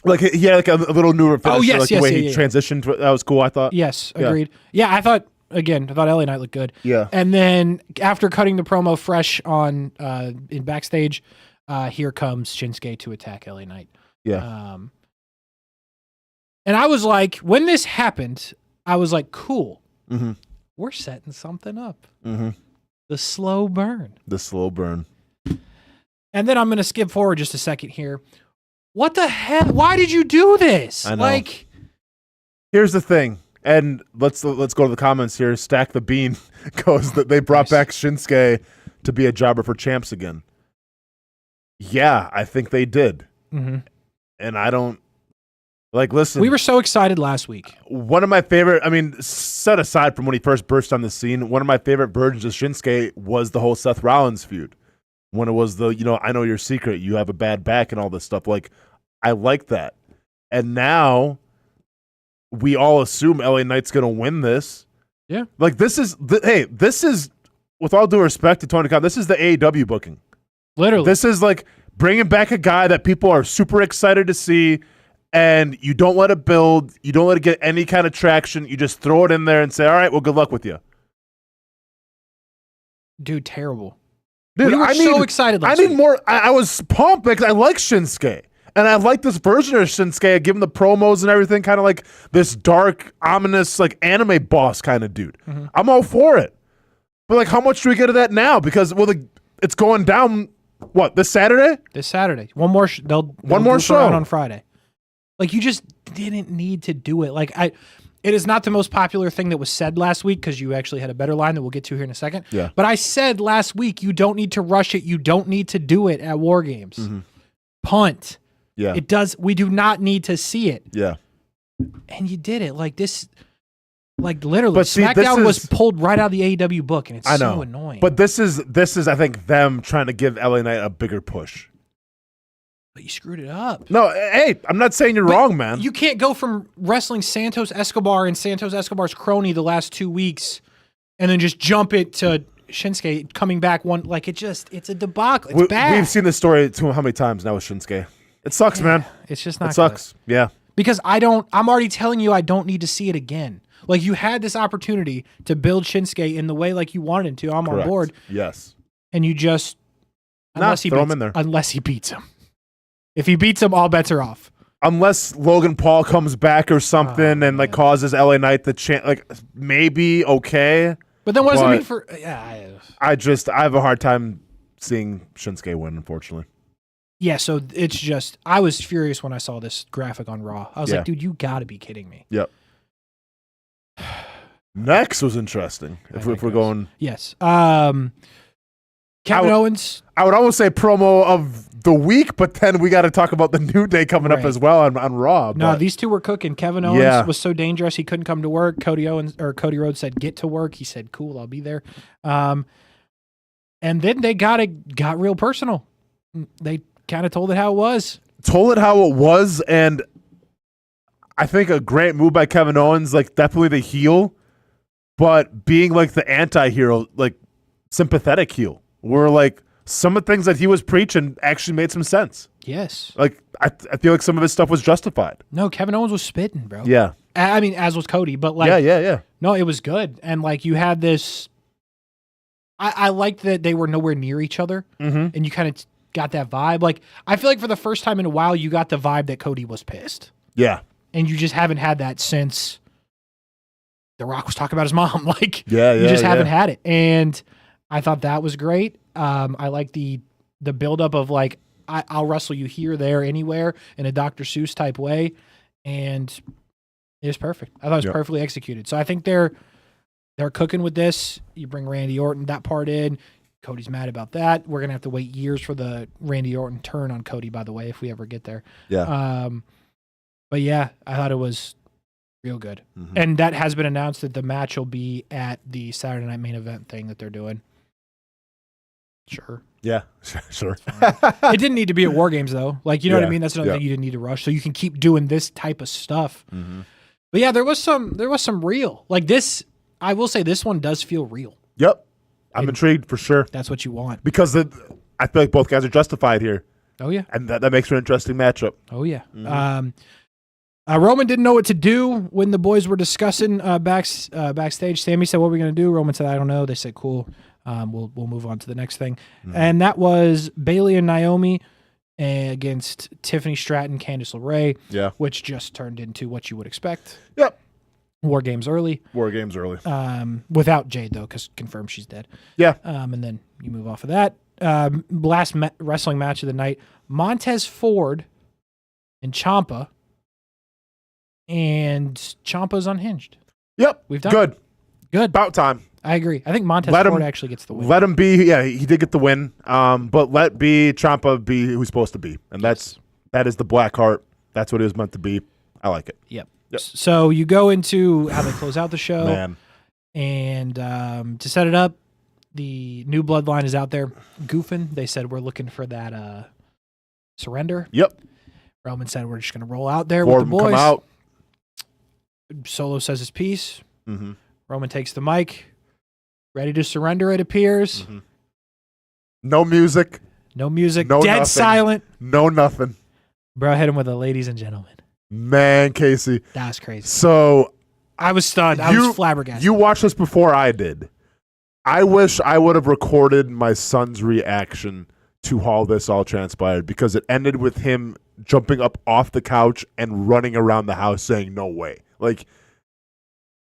Like he had like a little newer finisher. Oh, yes, the way he transitioned. That was cool, I thought. Yes, agreed. Yeah, I thought LA Knight looked good. Yeah. And then after cutting the promo fresh on in backstage, here comes Shinsuke to attack LA Knight. Yeah. And I was like, when this happened, I was like, cool. Mm-hmm. We're setting something up. Mm-hmm. The slow burn. And then I'm going to skip forward just a second here. What the hell? Why did you do this? I know. Here's the thing, and let's go to the comments here. Stack the Bean goes that they brought back Shinsuke to be a jobber for champs again. Yeah, I think they did. Mm-hmm. And I don't listen. We were so excited last week. One of my favorite, set aside from when he first burst on the scene, one of my favorite versions of Shinsuke was the whole Seth Rollins feud. When it was the, I know your secret, you have a bad back and all this stuff. I like that. And now we all assume LA Knight's going to win this. Yeah. This is, with all due respect to Tony Khan, this is the AEW booking. Literally. This is bringing back a guy that people are super excited to see, and you don't let it build. You don't let it get any kind of traction. You just throw it in there and say, all right, well, good luck with you. Dude, terrible. Dude, we were so excited last week. More. I was pumped because I like Shinsuke. And I like this version of Shinsuke, given the promos and everything, kind of like this dark, ominous, anime boss kind of dude. Mm-hmm. I'm all for it. But, how much do we get of that now? Because, it's going down, this Saturday? This Saturday. One more one more show on Friday. You just didn't need to do it. It is not the most popular thing that was said last week because you actually had a better line that we'll get to here in a second. Yeah. But I said last week, you don't need to rush it. You don't need to do it at War Games. Mm-hmm. Punt. Yeah. We do not need to see it. Yeah. And you did it. This, Like literally, But see, SmackDown was pulled right out of the AEW book, and it's so annoying. But this is I think them trying to give LA Knight a bigger push. But you screwed it up. No, hey, I'm not saying you're wrong, man. You can't go from wrestling Santos Escobar and Santos Escobar's crony the last 2 weeks, and then just jump it to Shinsuke coming back one. Like it's a debacle. It's bad. We've seen this story how many times now with Shinsuke. It sucks, man. It's just not. It sucks. Good. Yeah. Because I'm already telling you I don't need to see it again. Like you had this opportunity to build Shinsuke in the way like you wanted him to. I'm Correct. on board. Yes. And you just unless he beats him. If he beats him, all bets are off. Unless Logan Paul comes back or something and like causes LA Knight the chance, like maybe okay. But then what does it mean for? I have a hard time seeing Shinsuke win, unfortunately. Yeah, so it's just I was furious when I saw this graphic on Raw. I was like, dude, you got to be kidding me. Yep. Next was interesting. If we're going, yes. Kevin Owens. I would almost say promo of the week, but then we got to talk about the New Day coming up as well on Raw. No, these two were cooking. Kevin Owens was so dangerous he couldn't come to work. Cody Rhodes said, "Get to work." He said, "Cool, I'll be there." And then they got real personal. They kind of told it how it was. And I think a great move by Kevin Owens, like definitely the heel, but being like the anti-hero, like sympathetic heel, where like some of the things that he was preaching actually made some sense. Yes. Like I feel like some of his stuff was justified. No, Kevin Owens was spitting, bro. Yeah. I mean, as was Cody, but like yeah. No, it was good. And like you had this I liked that they were nowhere near each other. Mm-hmm. And you kind of got that vibe. Like I feel like for the first time in a while you got the vibe that Cody was pissed. Yeah. And you just haven't had that since The Rock was talking about his mom. Like you just haven't had it. And I thought that was great. I like the buildup of like I'll wrestle you here, there, anywhere in a Dr. Seuss type way, and it was perfect. I thought it was perfectly executed. So I think they're cooking with this. You bring Randy Orton that part in. Cody's mad about that. We're gonna have to wait years for the Randy Orton turn on Cody. By the way, if we ever get there. Yeah. But yeah, I thought it was real good, and that has been announced that the match will be at the Saturday Night Main Event thing that they're doing. Sure. Yeah, sure. It didn't need to be at War Games though. Like, you know what I mean? That's another thing you didn't need to rush. So you can keep doing this type of stuff. Mm-hmm. But yeah, there was some real. Like this, I will say this one does feel real. Yep. I'm intrigued for sure. That's what you want. Because I feel like both guys are justified here. Oh yeah. And that makes for an interesting matchup. Oh yeah. Mm-hmm. Roman didn't know what to do when the boys were discussing backstage. Sammy said, "What are we going to do?" Roman said, "I don't know." They said, "Cool. We'll move on to the next thing." Mm-hmm. And that was Bayley and Naomi against Tiffany Stratton, Candice LeRae, which just turned into what you would expect. Yep. War Games early. Without Jade, though, because confirmed she's dead. Yeah. And then you move off of that. Last wrestling match of the night, Montez Ford and Ciampa. And Ciampa's unhinged. Yep. We've done good. About time. I agree. I think Montez Ford actually gets the win. Let him be. Yeah, he did get the win. But let Ciampa be who he's supposed to be, and that is the Black Heart. That's what he was meant to be. I like it. Yep. So you go into how they close out the show, and to set it up, the new Bloodline is out there goofing. They said we're looking for that surrender. Yep. Roman said we're just going to roll out there with the boys. Come out. Solo says his piece. Mm-hmm. Roman takes the mic. Ready to surrender, it appears. Mm-hmm. No music. No music. No Dead nothing. silent. No nothing. Bro, hit him with a ladies and gentlemen. Man, Kasey. That was crazy. So I was stunned. I was flabbergasted. You watched this before I did. I wish I would have recorded my son's reaction to how this all transpired, because it ended with him jumping up off the couch and running around the house saying, "No way." Like,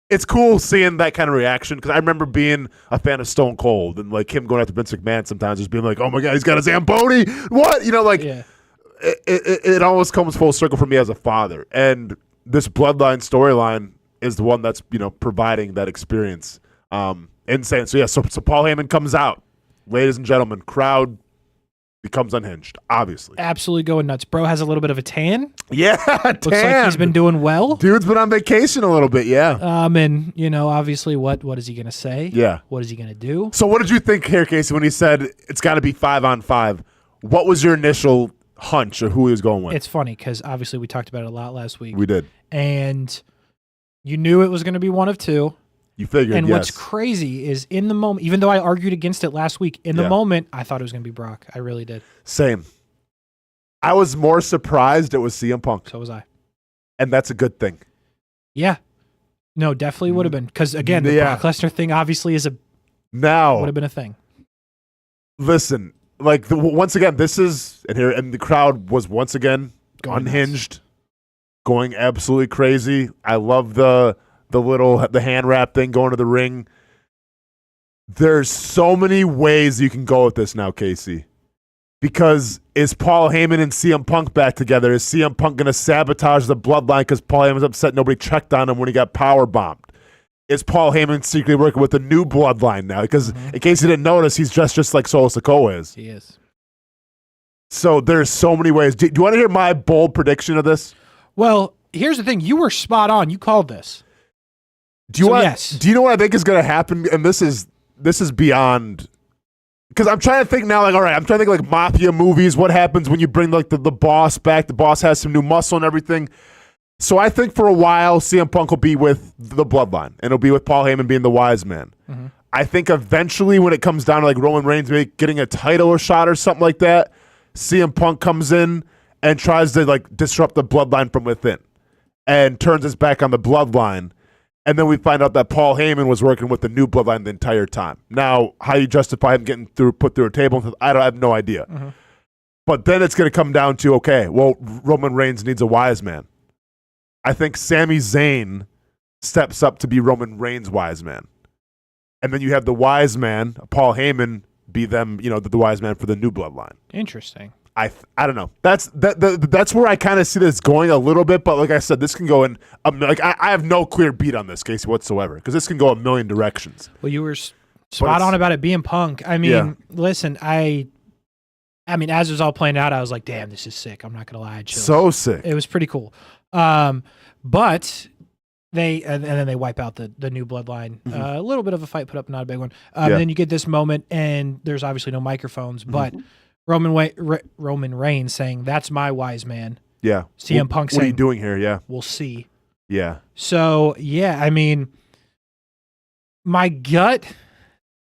it's cool seeing that kind of reaction, because I remember being a fan of Stone Cold and like him going after Vince McMahon sometimes, just being like, "Oh my God, he's got a Zamboni." What? You know, like it almost comes full circle for me as a father. And this Bloodline storyline is the one that's, providing that experience. Insane. So Paul Heyman comes out. Ladies and gentlemen, crowd becomes unhinged, obviously. Absolutely going nuts. Bro has a little bit of a tan. Yeah, Looks like he's been doing well. Dude's been on vacation a little bit, yeah. And obviously, what is he gonna say? Yeah. What is he gonna do? So, what did you think here, Kasey, when he said it's got to be 5-on-5? What was your initial hunch of who he was going with? It's funny because obviously we talked about it a lot last week. We did, and you knew it was going to be one of two. You figured, and yes. what's crazy is in the moment, even though I argued against it last week, in the moment, I thought it was going to be Brock. I really did. Same. I was more surprised it was CM Punk. So was I. And that's a good thing. Yeah. No, definitely would have been. Because, again, the Brock Lesnar thing obviously would have been a thing. Listen, once again, this is, and the crowd was once again unhinged, going absolutely crazy. I love the hand wrap thing going to the ring. There's so many ways you can go with this now, Kasey. Because is Paul Heyman and CM Punk back together? Is CM Punk going to sabotage the bloodline because Paul Heyman was upset nobody checked on him when he got power bombed? Is Paul Heyman secretly working with the new bloodline now? Because in case you didn't notice, he's dressed just like Solo Sikoa is. He is. So there's so many ways. Do you want to hear my bold prediction of this? Well, here's the thing. You were spot on. You called this. Yes. Do you know what I think is going to happen? And this is beyond. Because I'm trying to think now, all right, I'm trying to think mafia movies. What happens when you bring the boss back? The boss has some new muscle and everything. So I think for a while, CM Punk will be with the bloodline, and it'll be with Paul Heyman being the wise man. Mm-hmm. I think eventually when it comes down to Roman Reigns maybe getting a title or shot or something like that, CM Punk comes in and tries to disrupt the bloodline from within and turns his back on the bloodline. And then we find out that Paul Heyman was working with the new bloodline the entire time. Now, how you justify him getting put through a table, I have no idea. Mm-hmm. But then it's going to come down to, okay, well, Roman Reigns needs a wise man. I think Sami Zayn steps up to be Roman Reigns' wise man. And then you have the wise man, Paul Heyman, be them, the wise man for the new bloodline. Interesting. I don't know. That's where I kind of see this going a little bit. But like I said, this can go in. I have no clear beat on this, Kasey, whatsoever, because this can go a million directions. Well, you were spot on about it being Punk. I mean, listen, I mean, as it was all playing out, I was like, damn, this is sick. I'm not gonna lie, so sick. It was pretty cool. But and then they wipe out the new bloodline. Mm-hmm. A little bit of a fight put up, not a big one. And then you get this moment, and there's obviously no microphones, but Roman Reigns saying, "That's my wise man." Yeah. CM Punk saying, "What are you doing here?" Yeah. We'll see. Yeah. So I mean, my gut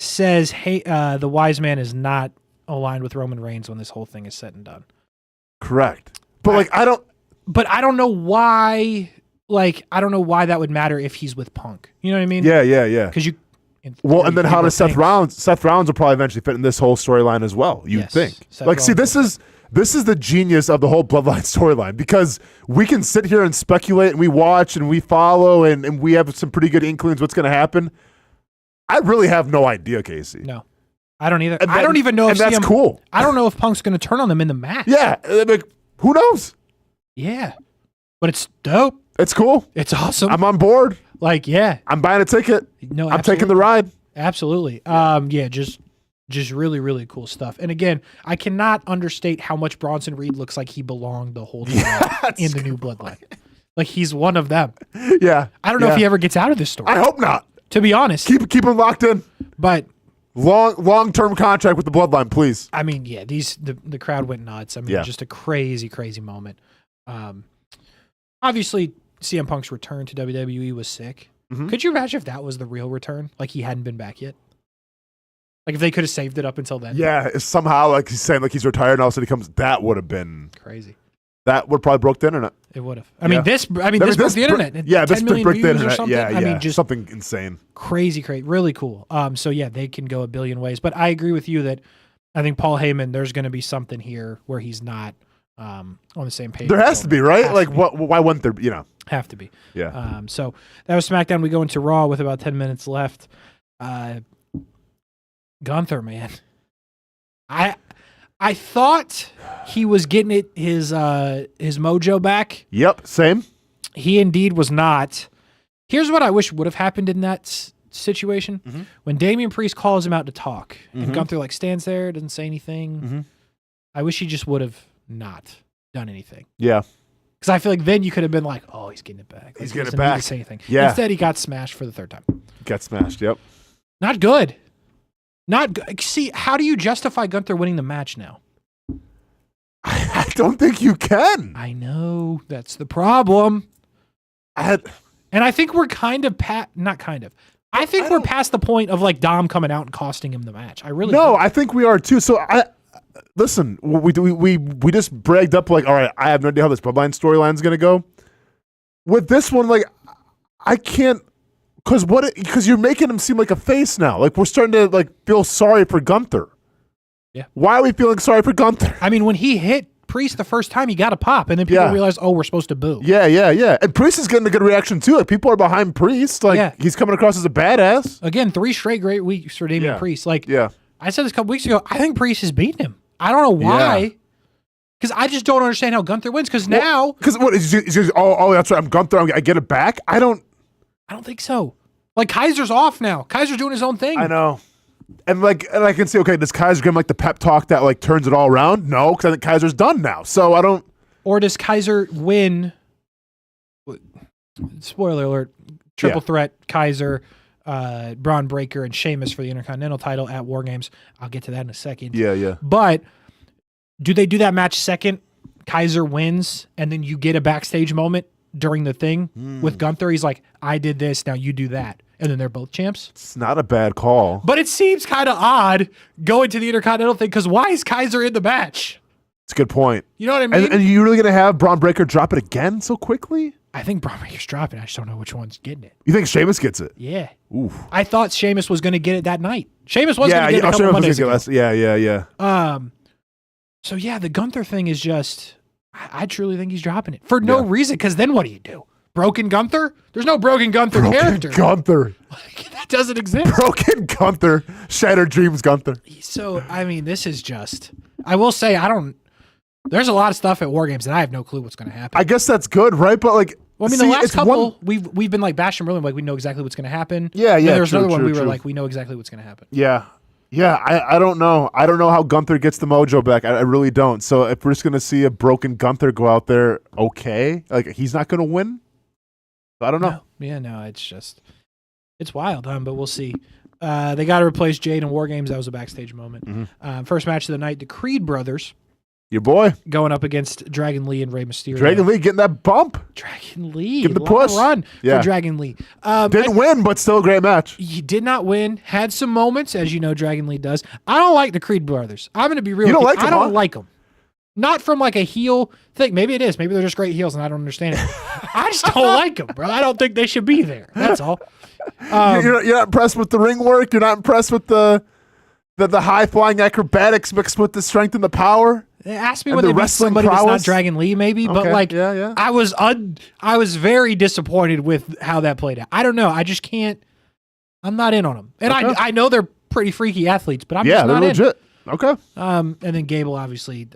says, "Hey, the wise man is not aligned with Roman Reigns when this whole thing is said and done." Correct. But I don't. But I don't know why. I don't know why that would matter if he's with Punk. You know what I mean? Yeah. Because you. Well, and then how does Seth Rollins? Seth Rollins will probably eventually fit in this whole storyline as well. You'd think. See, this is the genius of the whole Bloodline storyline, because we can sit here and speculate and we watch and we follow and we have some pretty good inklings what's going to happen. I really have no idea, Kasey. No, I don't either. I don't even know if that's cool. I don't know if Punk's going to turn on them in the match. Yeah, who knows? Yeah, but it's dope. It's cool. It's awesome. I'm on board. I'm buying a ticket. No, I'm taking the ride. Absolutely. Just really, really cool stuff. And again, I cannot understate how much Bronson Reed looks like he belonged the whole time in the new bloodline. He's one of them. Yeah. I don't know if he ever gets out of this story. I hope not. To be honest. Keep him locked in. But long-term contract with the bloodline, please. I mean, yeah, the crowd went nuts. I mean, just a crazy, crazy moment. Obviously, CM Punk's return to WWE was sick. Mm-hmm. Could you imagine if that was the real return? He hadn't been back yet? If they could have saved it up until then? Yeah, somehow he's saying he's retired and all of a sudden he comes, that would have been crazy. That would probably broke the internet. It would have. I mean, this broke the internet. This broke the internet. Yeah. I mean, just something insane. Crazy, really cool. So yeah, they can go a billion ways. But I agree with you that I think Paul Heyman, there's going to be something here where he's not on the same page. There has to be, right? Why wouldn't there? Have to be. Yeah. So that was SmackDown. We go into Raw with about 10 minutes left. Gunther, man. I thought he was getting his mojo back. Yep, same. He indeed was not. Here's what I wish would have happened in that situation. Mm-hmm. When Damian Priest calls him out to talk, and Gunther stands there, doesn't say anything. Mm-hmm. I wish he just would have not done anything. Yeah. Because I feel like then you could have been like, oh, he's getting it back. He's Like, getting it doesn't need to back. say anything. Yeah. Instead, he got smashed for the third time. Got smashed. Yep. Not good. Not good. See, how do you justify Gunther winning the match now? I don't think you can. I know. That's the problem. And I think we're kind of not kind of. I think we're past the point of like Dom coming out and costing him the match. I really No, do. I think we are too. So listen, we just bragged up like, all right, I have no idea how this Bloodline storyline is gonna go. With this one, like, I can't, because you're making him seem like a face now. Like, we're starting to like feel sorry for Gunther. Yeah. Why are we feeling sorry for Gunther? I mean, when he hit Priest the first time, he got a pop, and then people realized, oh, we're supposed to boo. Yeah. And Priest is getting a good reaction too. Like, people are behind Priest. Like, he's coming across as a badass. Again, 3 straight great weeks for Damian Priest. Like, I said this a couple weeks ago. I think Priest has beaten him. I don't know why. Because I just don't understand how Gunther wins. Because now, what is oh, that's right. I'm Gunther. I get it back. I don't think so. Like, Kaiser's off now. Kaiser's doing his own thing. I know. And I can see, okay, does Kaiser give him like the pep talk that like turns it all around? No, because I think Kaiser's done now. So I don't. Or does Kaiser win? Spoiler alert: triple threat, Kaiser, Braun Breaker, and Sheamus for the Intercontinental title at War Games. I'll get to that in a second. Yeah. But do they do that match second? Kaiser wins, and then you get a backstage moment during the thing with Gunther. He's like, "I did this, now you do that." And then they're both champs. It's not a bad call. But it seems kind of odd going to the Intercontinental thing because why is Kaiser in the match? It's a good point. You know what I mean? And you really going to have Braun Breaker drop it again so quickly? I think Braun Breaker's dropping. I just don't know which one's getting it. You think Sheamus gets it? Yeah. Oof. I thought Sheamus was going to get it that night. Sheamus was going to get it a couple Mondays ago. Yeah. So yeah, the Gunther thing is just, I truly think he's dropping it for no reason. Because then what do you do? Broken Gunther? There's no Broken Gunther character. Gunther. Like, that doesn't exist. Broken Gunther. Shattered Dreams Gunther. So, I mean, this is just, I will say, there's a lot of stuff at War Games that I have no clue what's going to happen. I guess that's good, right? But like, well, I mean, the last couple, we've been like bashing really, like we know exactly what's going to happen. Yeah. There's another one we were like, we know exactly what's going to happen. Yeah. I don't know. I don't know how Gunther gets the mojo back. I really don't. So if we're just going to see a broken Gunther go out there, okay. Like, he's not going to win? I don't know. No, it's wild, but we'll see. They got to replace Jade in War Games. That was a backstage moment. Mm-hmm. First match of the night, the Creed brothers. Your boy. Going up against Dragon Lee and Rey Mysterio. Dragon Lee getting that bump. Dragon Lee. Give him the push. Run for Dragon Lee. Didn't win, but still a great match. He did not win. Had some moments, as you know Dragon Lee does. I don't like the Creed brothers. I'm going to be real. You don't like them, I don't like them. Not from like a heel thing. Maybe it is. Maybe they're just great heels and I don't understand it. I just don't like them, bro. I don't think they should be there. That's all. You're not impressed with the ring work? You're not impressed with the high-flying acrobatics mixed with the strength and the power? Ask me when they beat somebody that's not Dragon Lee, maybe. Okay. But like, I was very disappointed with how that played out. I don't know. I just can't. I'm not in on them. And I know they're pretty freaky athletes, but I'm just not legit. in. Okay. And then Gable, obviously.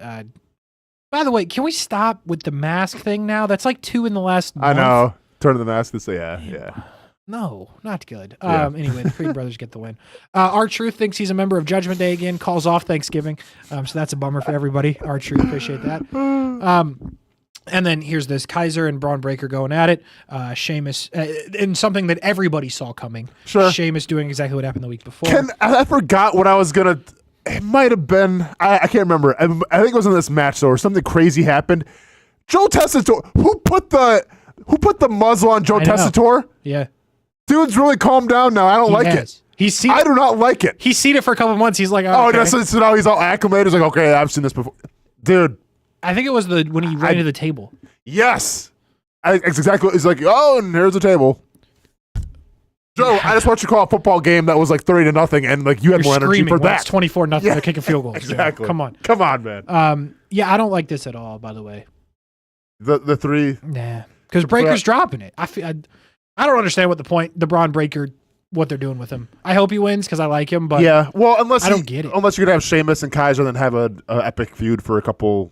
By the way, can we stop with the mask thing now? That's like 2 in the last month. I know. Turn to the mask and say, yeah. No, not good. Anyway, the Creed brothers get the win. R-Truth thinks he's a member of Judgment Day again, calls off Thanksgiving. So that's a bummer for everybody. R-Truth, appreciate that. And then here's this Kaiser and Braun Breaker going at it. Sheamus, in something that everybody saw coming. Sure. Sheamus doing exactly what happened the week before. I forgot what I was going to... It might have been, I can't remember. I think it was in this match though, or something crazy happened. Joe Tessitore, who put the muzzle on Joe Tessitore? Yeah, dude's really calmed down now. I don't like it. I do not like it. He's seen it for a couple months. He's like, okay. So now he's all acclimated. He's like, okay, I've seen this before, dude. I think it was when he ran to the table. Yes, it's exactly. He's like, oh, and here's the table. Joe, I just watched you call a football game that was like 30-0, and like you had more energy for that. It's 24-0. They're kicking field goals. Exactly. Come on, man. I don't like this at all. By the way, the 3. Nah, because Breaker's dropping it. I don't understand what the Braun Breaker, what they're doing with him. I hope he wins because I like him, but unless I don't get it. Unless you're gonna have Sheamus and Kaiser, then have a epic feud for a couple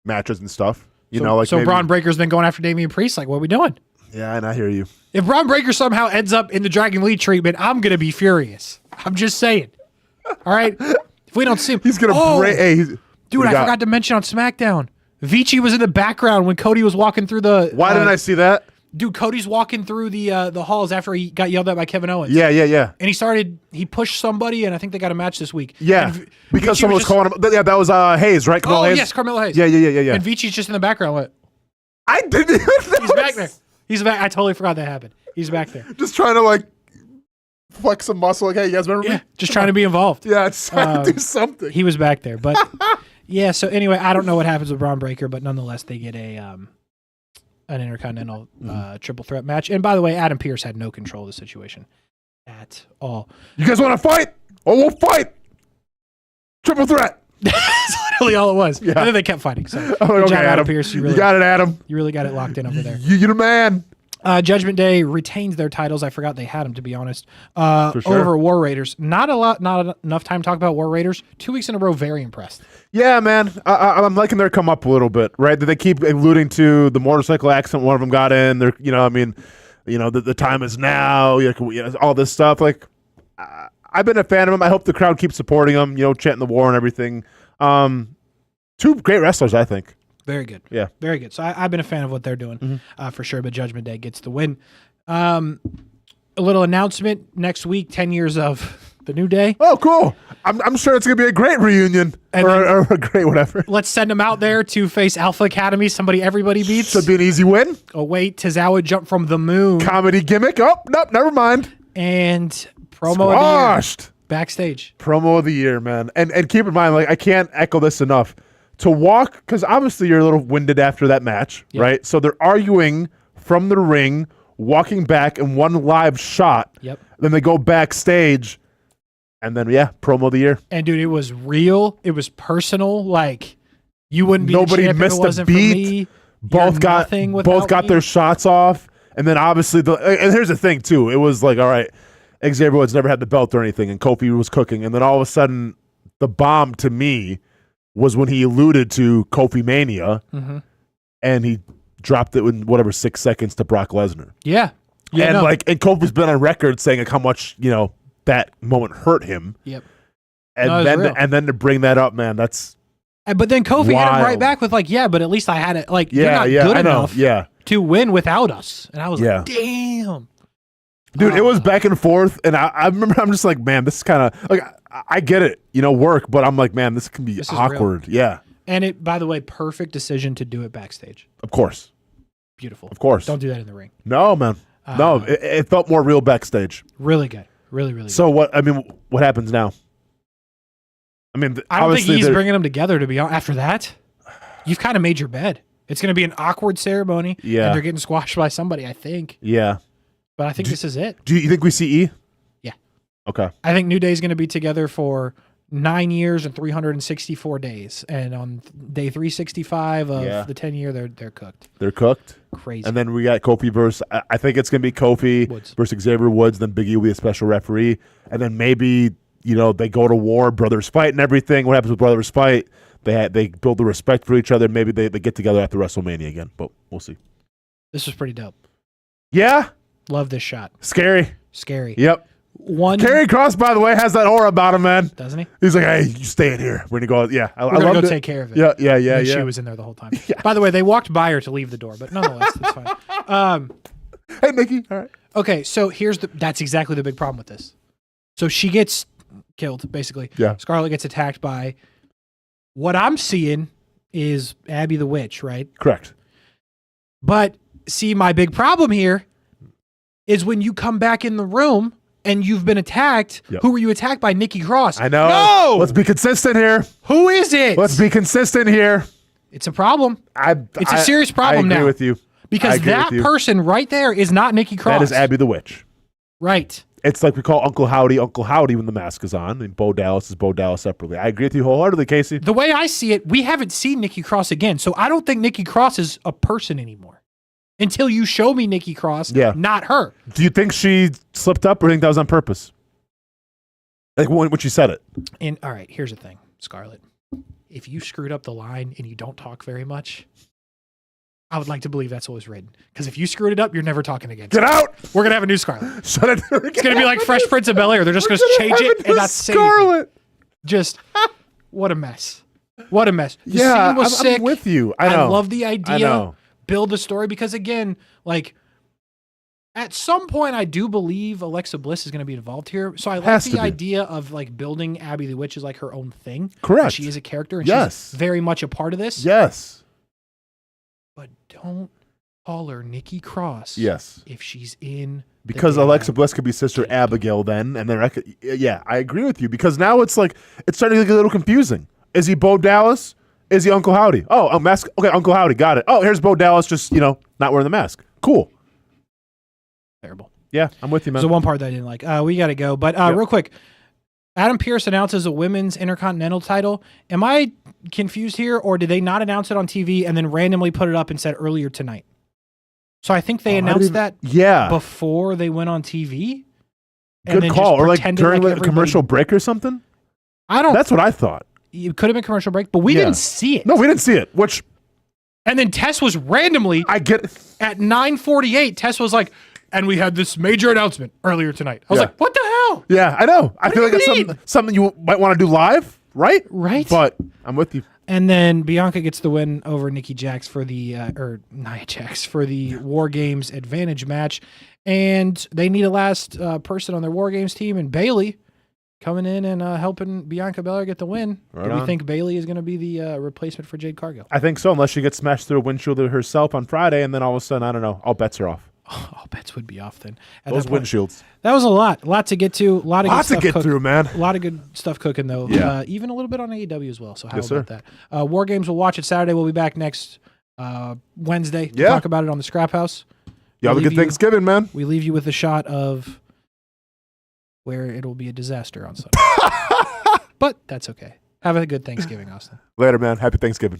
matches and stuff. So Braun Breaker's then going after Damian Priest. Like, what are we doing? Yeah, and I hear you. If Braun Breaker somehow ends up in the Dragon Lee treatment, I'm going to be furious. I'm just saying. All right? If we don't see him. He's going to break. Hey, Dude, I forgot to mention on SmackDown, Vici was in the background when Cody was walking through the. Why didn't I see that? Dude, Cody's walking through the halls after he got yelled at by Kevin Owens. Yeah. And he pushed somebody, and I think they got a match this week. Yeah, because someone was calling him. Yeah, that was Hayes, right? Carmelo Hayes? Yes, Carmelo Hayes. Yeah. And Vici's just in the background. What? I didn't. He's back there. He's back. I totally forgot that happened. He's back there. Just trying to like flex some muscle. Like, hey, you guys remember me? Just trying to be involved. Yeah, just trying to do something. He was back there, but yeah. So anyway, I don't know what happens with Braun Breaker, but nonetheless, they get an Intercontinental triple threat match. And by the way, Adam Pearce had no control of the situation at all. You guys want to fight? Oh, we'll fight. Triple threat. That's literally all it was. Yeah. And then they kept fighting. So Okay, good job, Adam Pearce. You got it, Adam. You really got it locked in over there. You're the man. Judgment Day retains their titles. I forgot they had them, to be honest. For sure. Over War Raiders. Not enough time to talk about War Raiders. 2 weeks in a row, very impressed. Yeah, man. I'm liking their come up a little bit, right? They keep alluding to the motorcycle accident. One of them got in. They're, the time is now. All this stuff. Like, I've been a fan of them. I hope the crowd keeps supporting them. Chanting the war and everything. Two great wrestlers, I think. Very good. Yeah. Very good. So I've been a fan of what they're doing for sure, but Judgment Day gets the win. A little announcement next week, 10 years of the New Day. Oh, cool. I'm sure it's going to be a great reunion or a great whatever. Let's send them out there to face Alpha Academy, somebody everybody beats. Should be an easy win. Oh, wait, Tozawa jump from the moon. Comedy gimmick. Oh, nope, never mind. And promo Squashed. of the year. Backstage. Promo of the year, man. And keep in mind, like, I can't echo this enough. To walk, because obviously you're a little winded after that match, right? So they're arguing from the ring, walking back in one live shot. Yep. Then they go backstage, and then, promo of the year. And, dude, it was real. It was personal. Like, you wouldn't be Nobody the champ missed if it wasn't a beat. for me. Both got their shots off. And then, obviously, and here's the thing, too. It was like, all right, Xavier Woods never had the belt or anything, and Kofi was cooking. And then all of a sudden, the bomb to me was when he alluded to Kofi Mania, and he dropped it in 6 seconds to Brock Lesnar. Yeah. And Kofi's been on record saying like how much that moment hurt him. Yep. And then to bring that up, man, that's. But then Kofi hit him right back with but at least I had it. Like, you're not good enough to win without us. And I was like, damn. Dude, it was back and forth, and I remember I'm just like, man, this is kind of like I get it, work, but I'm like, man, this can be awkward. Yeah. And it, by the way, perfect decision to do it backstage. Of course. Beautiful. Of course. Don't do that in the ring. No, man. No, it felt more real backstage. Really good. Really, really good. So what happens now? I don't think he's bringing them together, to be honest. After that, you've kind of made your bed. It's going to be an awkward ceremony. Yeah. And they're getting squashed by somebody, I think. Yeah. But I think this is it. Do you think we see E? Yeah. Okay. I think New Day is going to be together for 9 years and 364 days. And on day 365 of the 10-year, they're cooked. They're cooked? Crazy. And then we got Kofi versus, I think it's going to be Kofi versus Xavier Woods. Then Big E will be a special referee. And then maybe, they go to war, brothers fight and everything. What happens with brothers fight? They build the respect for each other. Maybe they get together after WrestleMania again. But we'll see. This was pretty dope. Yeah? Love this shot. Scary. Yep. Karrion Kross, by the way, has that aura about him, man. Doesn't he? He's like, hey, you stay in here. We're going to go. Yeah. We're going to go take care of it. Yeah. And she was in there the whole time. Yeah. By the way, they walked by her to leave the door, but nonetheless, it's fine. Hey, Nikki. All right. Okay, so that's exactly the big problem with this. So she gets killed, basically. Yeah. Scarlett gets attacked by what I'm seeing is Abby the Witch, right? Correct. But see, my big problem here is when you come back in the room and you've been attacked. Yep. Who were you attacked by? Nikki Cross. I know. No! Let's be consistent here. Who is it? Let's be consistent here. It's a problem. It's a serious problem now. I agree with you. Because that person right there is not Nikki Cross. That is Abby the Witch. Right. It's like we call Uncle Howdy when the mask is on, and Bo Dallas is Bo Dallas separately. I agree with you wholeheartedly, Kasey. The way I see it, we haven't seen Nikki Cross again, so I don't think Nikki Cross is a person anymore. Until you show me Nikki Cross, not her. Do you think she slipped up, or think that was on purpose? Like when she said it. And all right, here's the thing, Scarlett. If you screwed up the line and you don't talk very much, I would like to believe that's what was written. Because if you screwed it up, you're never talking again. Get out! We're going to have a new Scarlett. Shut it. It's going to be like Fresh Prince of Bel-Air. They're just going to change it and not say anything. Just, what a mess. What a mess. The scene was sick. I'm with you. I know. I love the idea. I know. Build the story because, again, like, at some point, I do believe Alexa Bliss is going to be involved here. So I like the idea of like building Abby the Witch as like her own thing. Correct. She is a character and she's very much a part of this. Yes. But don't call her Nikki Cross. Yes. If she's in. Because Alexa Bliss could be Sister Abigail then. And then, I agree with you. Because now it's like, it's starting to get a little confusing. Is he Bo Dallas? Is he Uncle Howdy? Oh, a mask. Okay, Uncle Howdy. Got it. Oh, here's Bo Dallas just, not wearing the mask. Cool. Terrible. Yeah, I'm with you, man. There's the one part that I didn't like. We got to go. But real quick, Adam Pearce announces a women's Intercontinental title. Am I confused here, or did they not announce it on TV and then randomly put it up and said earlier tonight? So I think they announced that before they went on TV. Good call. Or like during a commercial break or something? That's what I thought. It could have been commercial break, but we didn't see it. No, we didn't see it. And then Tess was randomly at 9:48. Tess was like, and we had this major announcement earlier tonight. I was like, what the hell? Yeah, I know. I feel like it's something you might want to do live, right? Right. But I'm with you. And then Bianca gets the win over Nikki Jax for the Nia Jax for the War Games Advantage match. And they need a last person on their War Games team, and Bayley coming in and helping Bianca Belair get the win. Do we think Bayley is going to be the replacement for Jade Cargill? I think so, unless she gets smashed through a windshield herself on Friday, and then all of a sudden, I don't know, all bets are off. All bets would be off then. Those windshields. That was a lot to get to. A lot of good stuff to get through, man. A lot of good stuff cooking though. Yeah. Even a little bit on AEW as well. So how about that? War Games, we'll watch it Saturday. We'll be back next Wednesday to talk about it on the Scraphouse. Y'all have a good Thanksgiving, man. We leave you with a shot of where it'll be a disaster on Sunday. But that's okay. Have a good Thanksgiving, Austin. Later, man. Happy Thanksgiving.